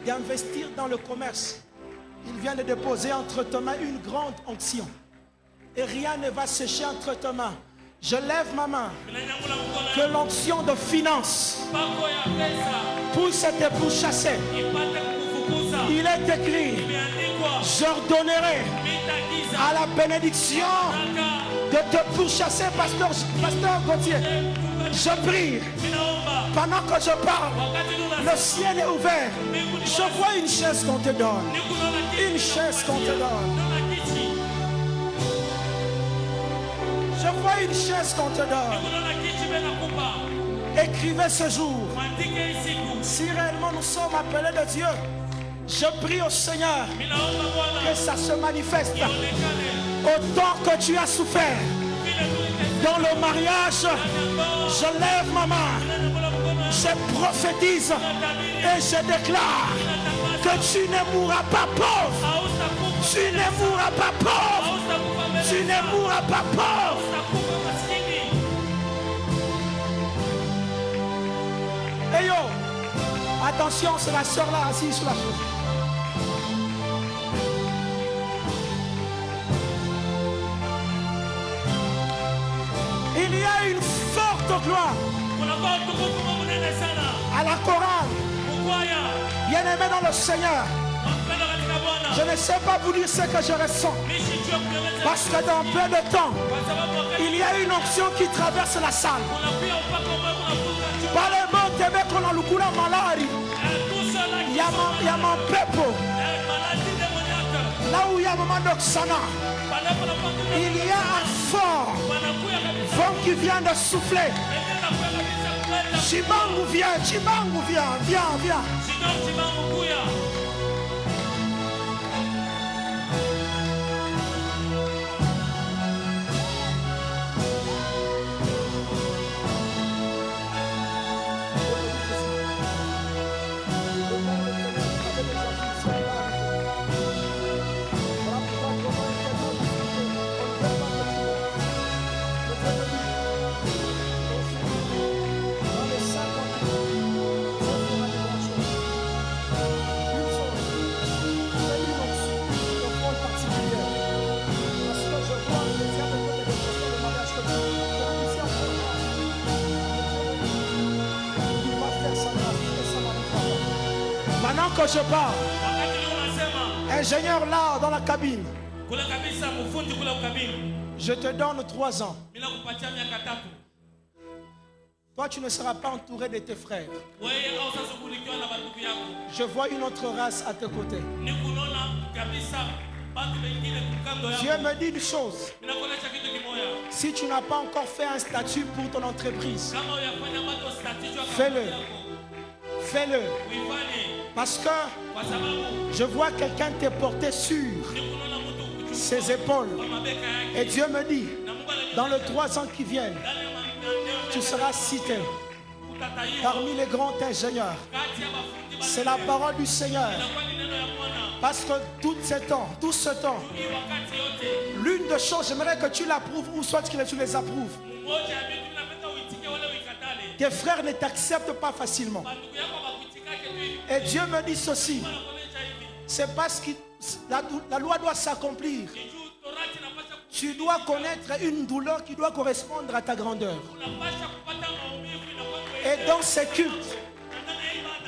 d'investir dans le commerce, il vient de déposer entre tes mains une grande onction. Et rien ne va sécher entre tes mains. Je lève ma main. Que l'onction de finance puisse être pourchassée. Il est écrit, j'ordonnerai à la bénédiction de te pourchasser, pasteur Gauthier. Je prie. Pendant que je parle, le ciel est ouvert. Je vois une chaise qu'on te donne. Une chaise qu'on te donne. Je vois une chaise qu'on te donne. Écrivez ce jour. Si réellement nous sommes appelés de Dieu, je prie au Seigneur que ça se manifeste. Autant que tu as souffert dans le mariage, je lève ma main, je prophétise et je déclare que tu ne mourras pas pauvre. Tu ne mourras pas pauvre. Tu ne mourras pas pauvre. Hey yo, attention, c'est la soeur là assise sur la chaise. Il y a une forte gloire à la chorale. Bien-aimé dans le Seigneur, je ne sais pas vous dire ce que je ressens. Parce que dans peu de temps, il y a une onction qui traverse la salle. Par les mots de qu'on a le coup de malari. Il y a mon peuple. Là où il y a maman d'Oksana, il y a un fort vent qui vient de souffler. Chimangu viens. Maintenant que je parle, ingénieur là dans la cabine, je te donne 3 ans. Toi, tu ne seras pas entouré de tes frères. Je vois une autre race à tes côtés. Dieu me dit une chose. Si tu n'as pas encore fait un statut pour ton entreprise, fais-le. Fais-le. Parce que je vois quelqu'un te porter sur ses épaules. Et Dieu me dit, dans les 3 ans qui viennent, tu seras cité parmi les grands ingénieurs. C'est la parole du Seigneur. Parce que tout ce temps, l'une des choses, j'aimerais que tu l'approuves ou soit que tu les approuves. Tes frères ne t'acceptent pas facilement. Et Dieu me dit ceci. C'est parce que la loi doit s'accomplir. Tu dois connaître une douleur qui doit correspondre à ta grandeur. Et dans ces cultes,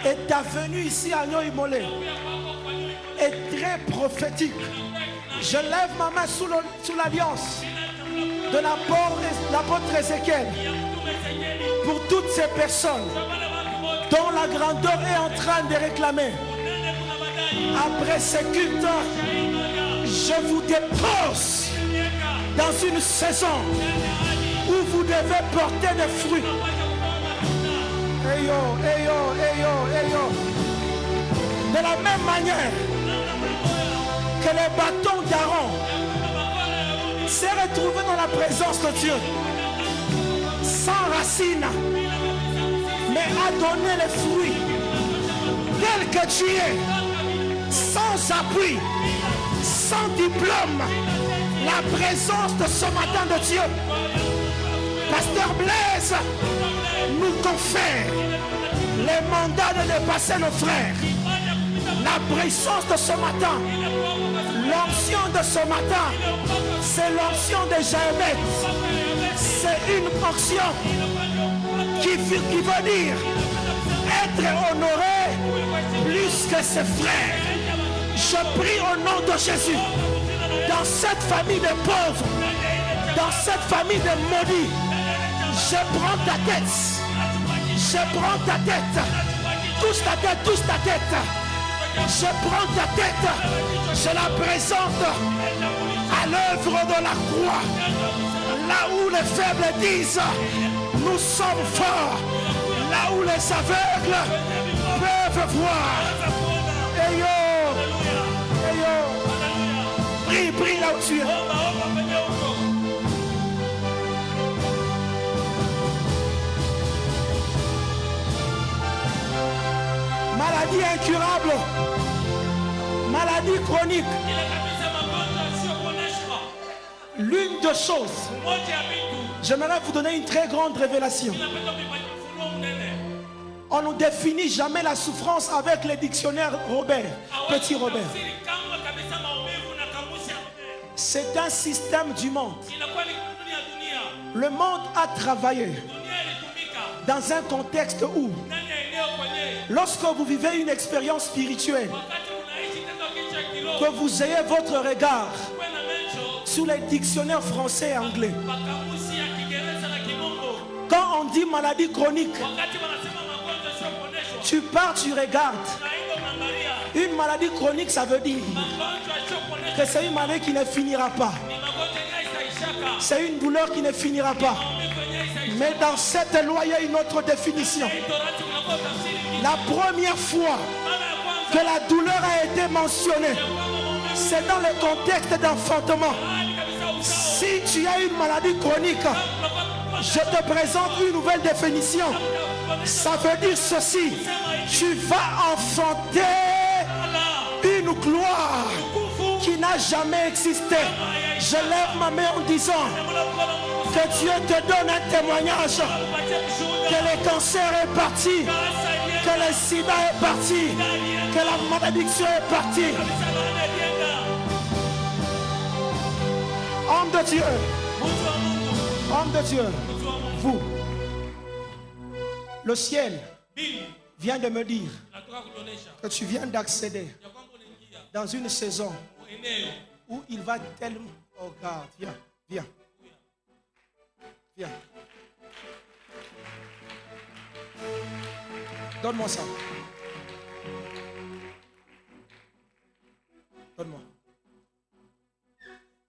et ta venue ici à Nyoimole est très prophétique. Je lève ma main sous l'alliance de l'apôtre Ézéchiel pour toutes ces personnes dont la grandeur est en train de réclamer. Après ces cultes, je vous dépose dans une saison où vous devez porter des fruits. la même manière que le bâton d'Aaron s'est retrouvé dans la présence de Dieu, sans racine, mais a donné les fruits, tel que tu es, sans appui, sans diplôme, la présence de ce matin de Dieu. Pasteur Blaise nous confère les mandats de dépasser nos frères. La présence de ce matin, l'onction de ce matin, c'est l'onction de Jaébet. C'est une onction qui veut dire être honoré plus que ses frères. Je prie au nom de Jésus, dans cette famille de pauvres, dans cette famille de maudits, je prends ta tête, je prends ta tête, touche ta tête, touche ta tête. Je prends ta tête, je la présente à l'œuvre de la croix, là où les faibles disent nous sommes forts, là où les aveugles peuvent voir. Et yo, prie, prie là où tu es. Maladie incurable, maladie chronique. L'une des choses, j'aimerais vous donner une très grande révélation. On ne définit jamais la souffrance avec les dictionnaires Robert, Petit Robert. C'est un système du monde. Le monde a travaillé dans un contexte où, lorsque vous vivez une expérience spirituelle, que vous ayez votre regard sur les dictionnaires français et anglais, quand on dit maladie chronique, tu pars, tu regardes. Une maladie chronique, ça veut dire que c'est une maladie qui ne finira pas. C'est une douleur qui ne finira pas. Mais dans cette loi, il y a une autre définition. La première fois que la douleur a été mentionnée, c'est dans le contexte d'enfantement. Si tu as une maladie chronique, je te présente une nouvelle définition. Ça veut dire ceci: tu vas enfanter une gloire qui n'a jamais existé. Je lève ma main en disant que Dieu te donne un témoignage, que le cancer est parti, que le sida est parti, que la malédiction est partie. Homme de Dieu, homme de Dieu, vous, le ciel vient de me dire que tu viens d'accéder dans une saison où il va tellement... Oh God, viens, viens. Viens. Donne-moi ça. Donne-moi.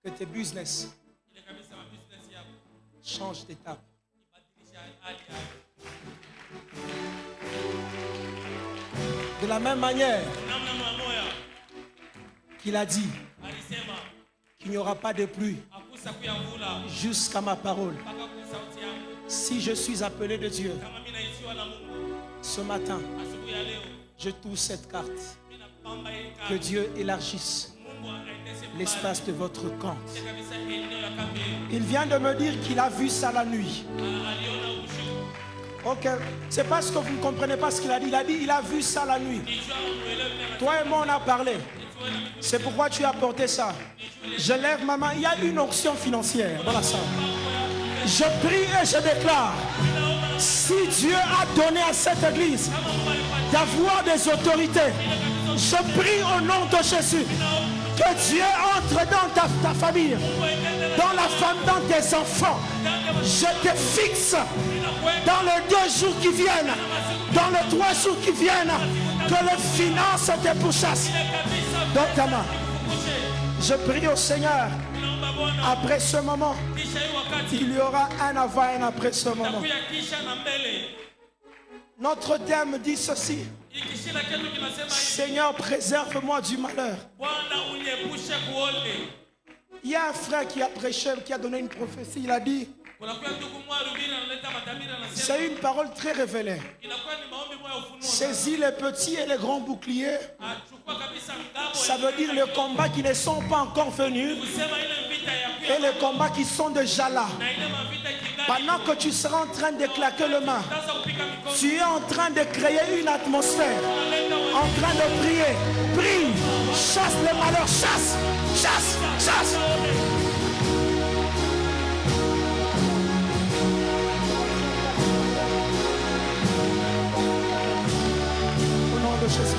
Que tes business changent d'étape. De la même manière qu'il a dit qu'il n'y aura pas de pluie jusqu'à ma parole. Si je suis appelé de Dieu, ce matin, je touche cette carte. Que Dieu élargisse l'espace de votre compte. Il vient de me dire qu'il a vu ça la nuit. Ok, c'est parce que vous ne comprenez pas ce qu'il a dit. Il a dit il a vu ça la nuit. Toi et moi on a parlé. C'est pourquoi tu as porté ça. Je lève ma main. Il y a une onction financière dans la salle. Je prie et je déclare, si Dieu a donné à cette église d'avoir des autorités, je prie au nom de Jésus que Dieu entre dans ta famille, dans la femme, dans tes enfants. Je te fixe dans les 2 jours qui viennent, dans les 3 jours qui viennent, que les finances te pourchassent. Donne ta main. Je prie au Seigneur, après ce moment, il y aura un avant et un après ce moment. Notre thème dit ceci. Ikishina chetu kinasema hivi, Seigneur, préserve-moi du malheur. Bwana uniepushe kuone. Il y a un frère qui a prêché, qui a donné une prophétie. Il a dit, Kunakuwa ndugu mmoja alihubiri analeta matabiri anasema, c'est une parole très révélée. inakuwa ni maombi moja ya ufunuo. Saisis les petits et les grands boucliers. Achukua kabisa ngao. Ça veut dire les combats qui ne sont pas encore venus Kusema ile vita ya et les combats qui sont déjà là. na ile mavita kingali. Pendant que tu seras en train de claquer le main, Sasa kupiga mikono. tu es en train de créer une atmosphère, en train de prier. Prie, chasse le malheur, chasse, chasse, chasse. Au nom de Jésus.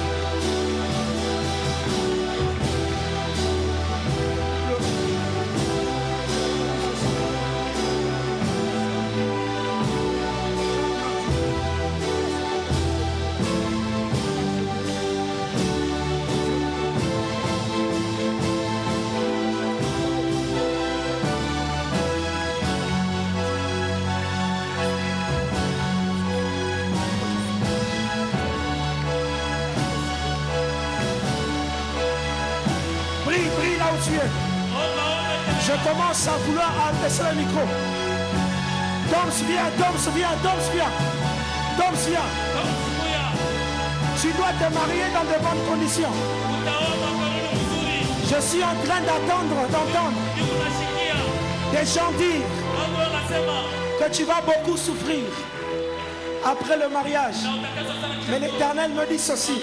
Prie là où tu es. Je commence à vouloir baisser le micro. Doms, viens, Doms, viens, Doms, viens. Doms, viens. Tu dois te marier dans de bonnes conditions. Je suis en train d'entendre des gens dire que tu vas beaucoup souffrir après le mariage. Mais l'Éternel me dit ceci.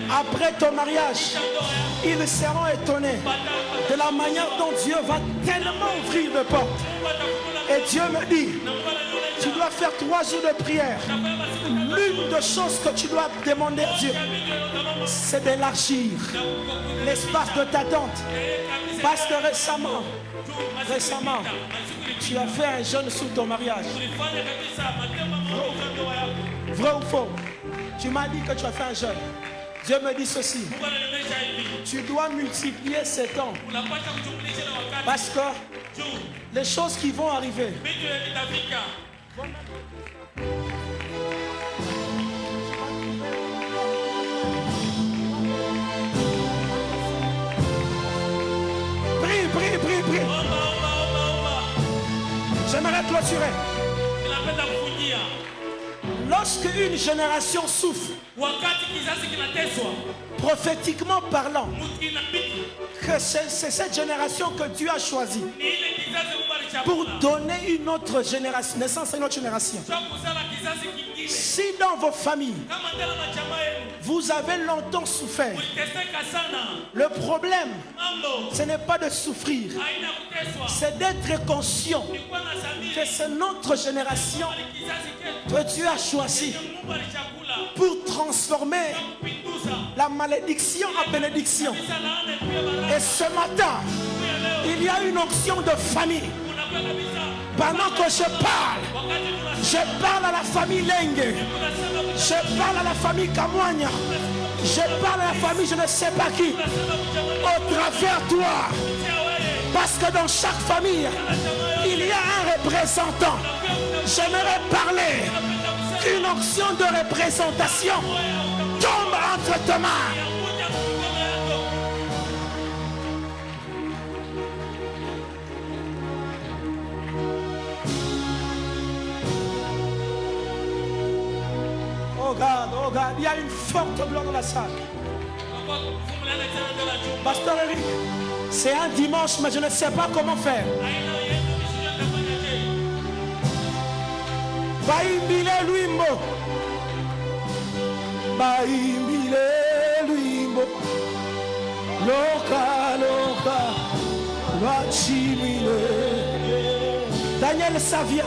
Après ton mariage, ils seront étonnés de la manière dont Dieu va tellement ouvrir de portes. Et Dieu me dit, tu dois faire 3 jours de prière. L'une des choses que tu dois demander à Dieu, c'est d'élargir l'espace de ta tente. Parce que récemment, tu as fait un jeûne sous ton mariage. Vrai ou faux? Tu m'as dit que tu as fait un jeûne. Dieu me dit ceci. Tu dois multiplier ces temps. Parce que les choses qui vont arriver. Prie. J'aimerais clôturer. Lorsque une génération souffre, prophétiquement parlant, que c'est cette génération que Dieu a choisie pour donner une autre génération, naissance à une autre génération. Si dans vos familles, vous avez longtemps souffert, le problème, ce n'est pas de souffrir, c'est d'être conscient que c'est notre génération que Dieu a choisie pour transformer la malédiction en bénédiction. Et ce matin, il y a une onction de famille. Pendant que je parle à la famille Lengue, je parle à la famille Kamwanya, je parle à la famille je ne sais pas qui, au travers toi. Parce que dans chaque famille, il y a un représentant. J'aimerais parler qu'une onction de représentation tombe entre tes mains. Oh God, il y a une forte gloire dans la salle. Pasteur Eric, c'est un dimanche, mais je ne sais pas comment faire. Baimbile Luimbo, Baimbile Luimbo, Loka, Wachimile, Daniel Savia.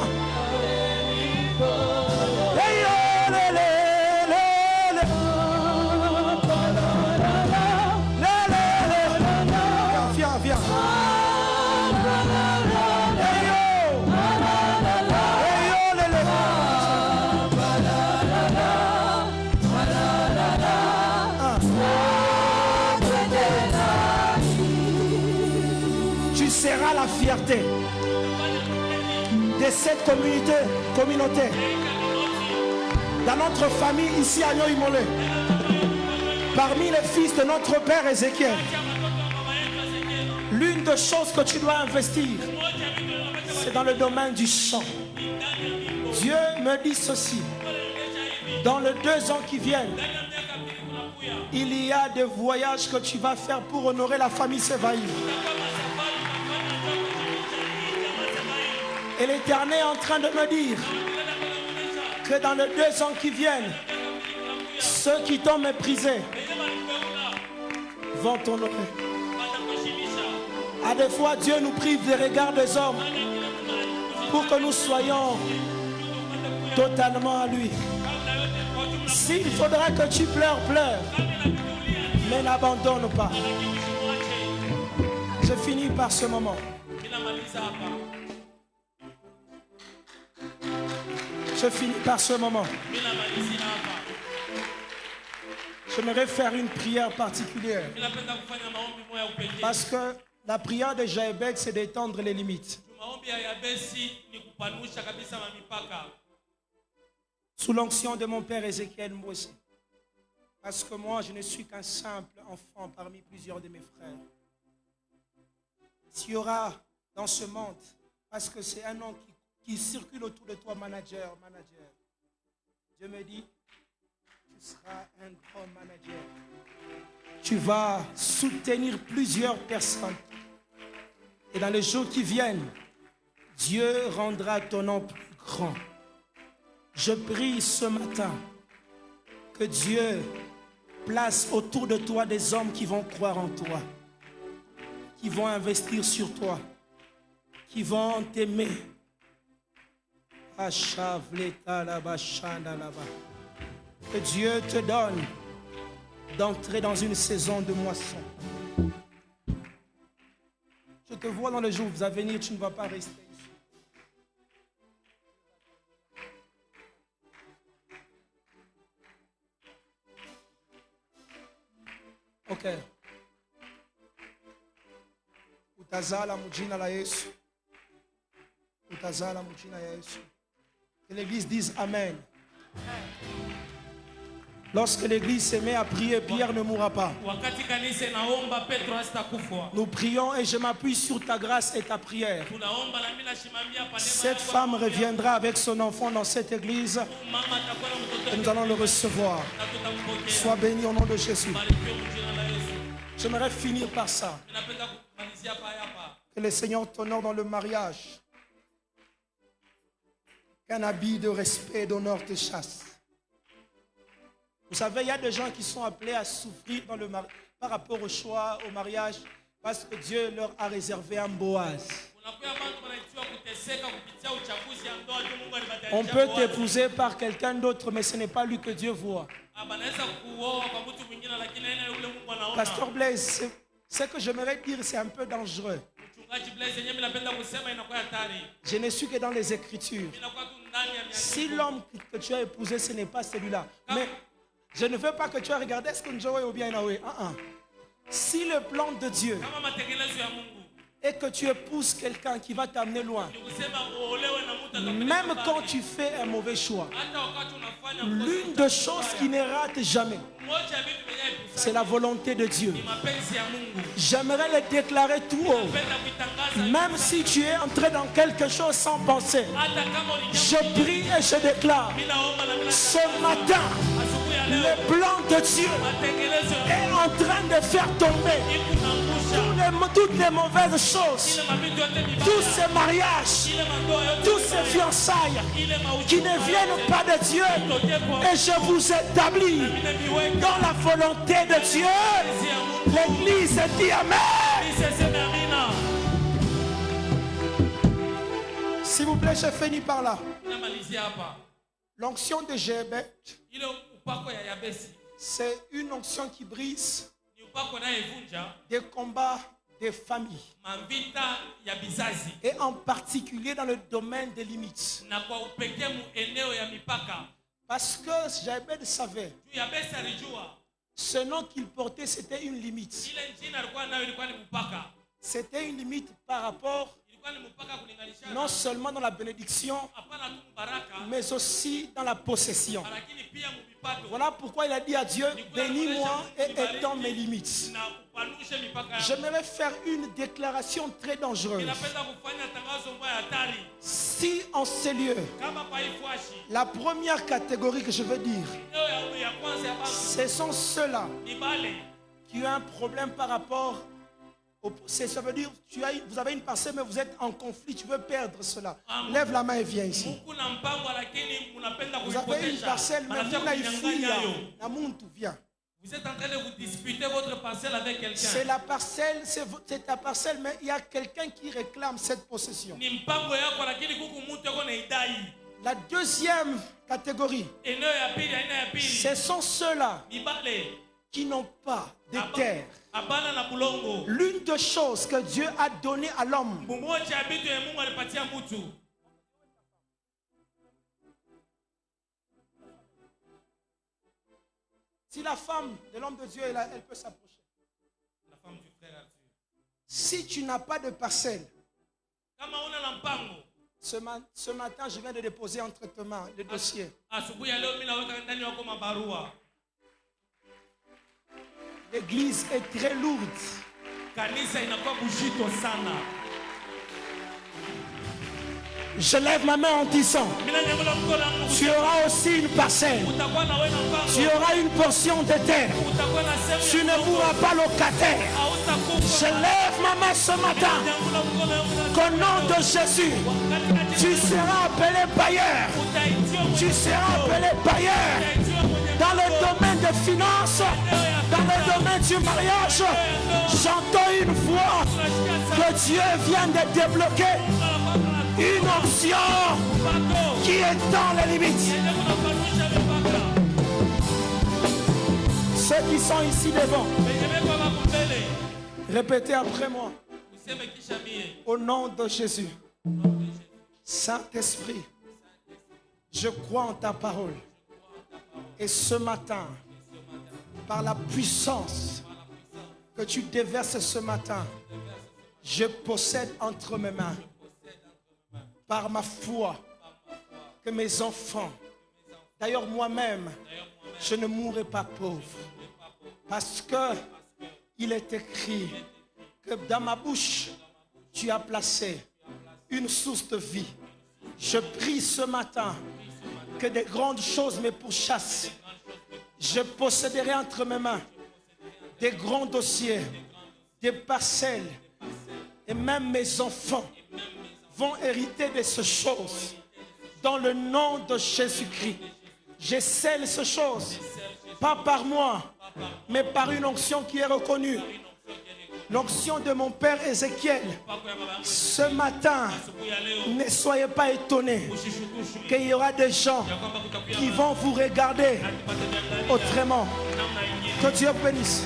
Viens. Tu seras la fierté de cette communauté. Dans notre famille ici à Nyoimole, parmi les fils de notre père Ézéchiel, l'une des choses que tu dois investir, c'est dans le domaine du chant. Dieu me dit ceci. Dans les 2 ans qui viennent, il y a des voyages que tu vas faire pour honorer la famille Sévaï. Et l'Éternel est en train de me dire que dans les 2 ans qui viennent, ceux qui t'ont méprisé vont t'honorer. À des fois, Dieu nous prive des regards des hommes pour que nous soyons totalement à lui. S'il faudra que tu pleures, pleure. Mais n'abandonne pas. Je finis par ce moment. Je finis par ce moment. J'aimerais faire une prière particulière. Parce que la prière de Jaébet, c'est d'étendre les limites. Sous l'onction de mon père Ézéchiel Mbouessi. Parce que moi, je ne suis qu'un simple enfant parmi plusieurs de mes frères. S'il y aura dans ce monde, parce que c'est un nom qui circule autour de toi, manager. Dieu me dit, tu seras un grand manager. Tu vas soutenir plusieurs personnes. Et dans les jours qui viennent, Dieu rendra ton nom plus grand. Je prie ce matin que Dieu place autour de toi des hommes qui vont croire en toi, qui vont investir sur toi, qui vont t'aimer. Que Dieu te donne d'entrer dans une saison de moisson. Je te vois dans le jour où vous allez venir, tu ne vas pas rester ici. Ok. Utazala mujina la Yesu. Utazala mujina ya Yesu. Que l'église dise Amen. Lorsque l'église se met à prier, Pierre ne mourra pas. Nous prions et je m'appuie sur ta grâce et ta prière. Cette femme reviendra avec son enfant dans cette église et nous allons le recevoir. Sois béni au nom de Jésus. J'aimerais finir par ça. Que le Seigneur t'honore dans le mariage. Qu'un habit de respect et d'honneur te chasse. Vous savez, il y a des gens qui sont appelés à souffrir dans le par rapport au choix, au mariage, parce que Dieu leur a réservé un Boaz. On peut t'épouser par quelqu'un d'autre, mais ce n'est pas lui que Dieu voit. Pasteur Blaise, ce que j'aimerais dire, c'est un peu dangereux. Je ne suis que dans les Écritures. Si l'homme que tu as épousé, ce n'est pas celui-là. Mais je ne veux pas que tu aies regardé ce que nous avons ou bien Naoué. Si le plan de Dieu est que tu épouses quelqu'un qui va t'amener loin, même quand tu fais un mauvais choix, l'une des choses qui ne rate jamais, c'est la volonté de Dieu. J'aimerais le déclarer tout haut. Même si tu es entré dans quelque chose sans penser, je prie et je déclare ce matin, le plan de Dieu est en train de faire tomber toutes les mauvaises choses, tous ces mariages, tous ces fiançailles qui ne viennent pas de Dieu. Et je vous établis dans la volonté de Dieu. L'église dit Amen. S'il vous plaît, je finis par là. L'onction de Jaébet, c'est une onction qui brise des combats des familles. Et en particulier dans le domaine des limites. Parce que Jaébet savait, ce nom qu'il portait, c'était une limite. C'était une limite par rapport Non seulement dans la bénédiction, mais aussi dans la possession. Voilà pourquoi il a dit à Dieu, bénis-moi et étends mes limites. J'aimerais faire une déclaration très dangereuse. Si en ces lieux, la première catégorie que je veux dire, ce sont ceux-là qui ont un problème par rapport au possession. Ça veut dire, vous avez une parcelle, mais vous êtes en conflit, tu veux perdre cela. Lève la main et viens ici. Vous avez une parcelle, mais vous n'avez pas viens. Vous êtes en train de vous disputer votre parcelle avec quelqu'un. C'est la parcelle, c'est ta parcelle, mais il y a quelqu'un qui réclame cette possession. La deuxième catégorie, ce sont ceux-là qui n'ont pas de terre. L'une des choses que Dieu a donné à l'homme, si la femme de l'homme de Dieu est là, elle peut s'approcher. La femme du frère Arthur. Si tu n'as pas de parcelle, ce matin, je viens de déposer entre tes mains le dossier. L'église est très lourde. Je lève ma main en disant, tu auras aussi une parcelle. Tu auras une portion de terre. Tu ne mourras pas locataire. Je lève ma main ce matin. Qu'au nom de Jésus, tu seras appelé bailleur. Tu seras appelé bailleur. Dans le domaine des finances, dans le domaine du mariage, j'entends une voix que Dieu vient de débloquer. Une option qui est dans les limites. Ceux qui sont ici devant, répétez après moi. Au nom de Jésus. Saint-Esprit, je crois en ta parole. Et ce matin, par la puissance que tu déverses ce matin, je possède entre mes mains, par ma foi, que mes enfants, d'ailleurs moi-même, je ne mourrai pas pauvre. Parce que il est écrit que dans ma bouche, tu as placé une source de vie. Je prie ce matin que des grandes choses me pourchassent. Je posséderai entre mes mains des grands dossiers, des parcelles, et même mes enfants vont hériter de ces choses. Dans le nom de Jésus-Christ, je scelle ces choses, pas par moi, mais par une onction qui est reconnue. L'onction de mon père Ézéchiel. Ce matin, ne soyez pas étonnés qu'il y aura des gens qui vont vous regarder autrement. Que Dieu bénisse.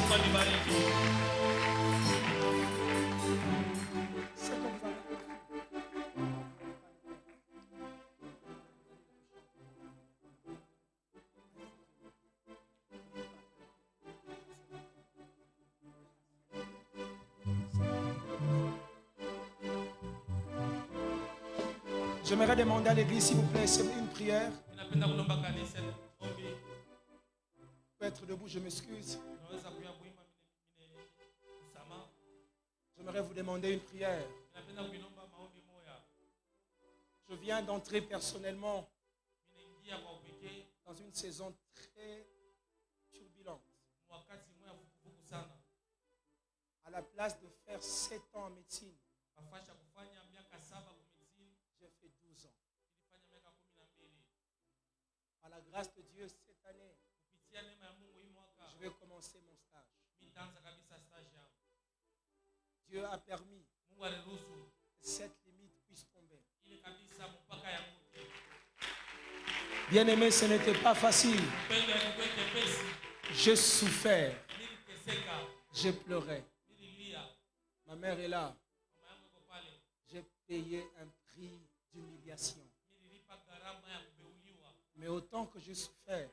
J'aimerais demander à l'église, s'il vous plaît, c'est une prière. Vous pouvez être debout, je m'excuse. J'aimerais vous demander une prière. Je viens d'entrer personnellement dans une saison très turbulente. À la place de faire 7 ans en médecine, j'ai fait 12 ans. Par la grâce de Dieu, cette année, je vais commencer mon stage. Dieu a permis que cette limite puisse tomber. Bien-aimé, ce n'était pas facile. J'ai souffert. J'ai pleuré. Ma mère est là. J'ai payé un prix d'humiliation. Mais autant que j'ai souffert,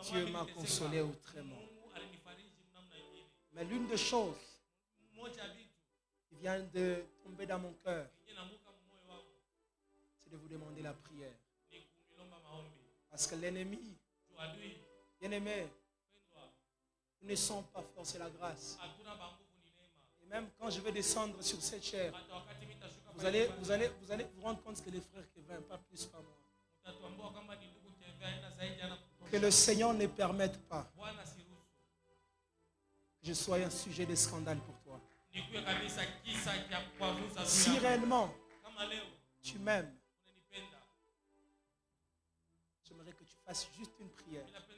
Dieu m'a consolé autrement. Mais l'une des choses vient de tomber dans mon cœur, Yenye namuka mumoyo wangu c'est de vous demander la prière. ni kumilomba maombi. Parce que l'ennemi, Juu adui bien-aimé, pendwa, nous ne sommes pas forts, c'est la grâce. hatuna banguvu, ni neema. Et même quand je vais descendre sur cette chair, Hata wakati mitashuka vous allez vous rendre compte que les frères Kevin, pas plus pas moi. mtatuambua kama ni ndugu Kevin aenda zaidi ana Que le Seigneur ne permette pas Bwana siruhusu que je sois un sujet de scandale pour toi. nikuwe kabisa kisa cha kuavuza Si dunia. réellement Kama leo tu m'aimes, unanipenda, j'aimerais que tu fasses juste une prière. ninapenda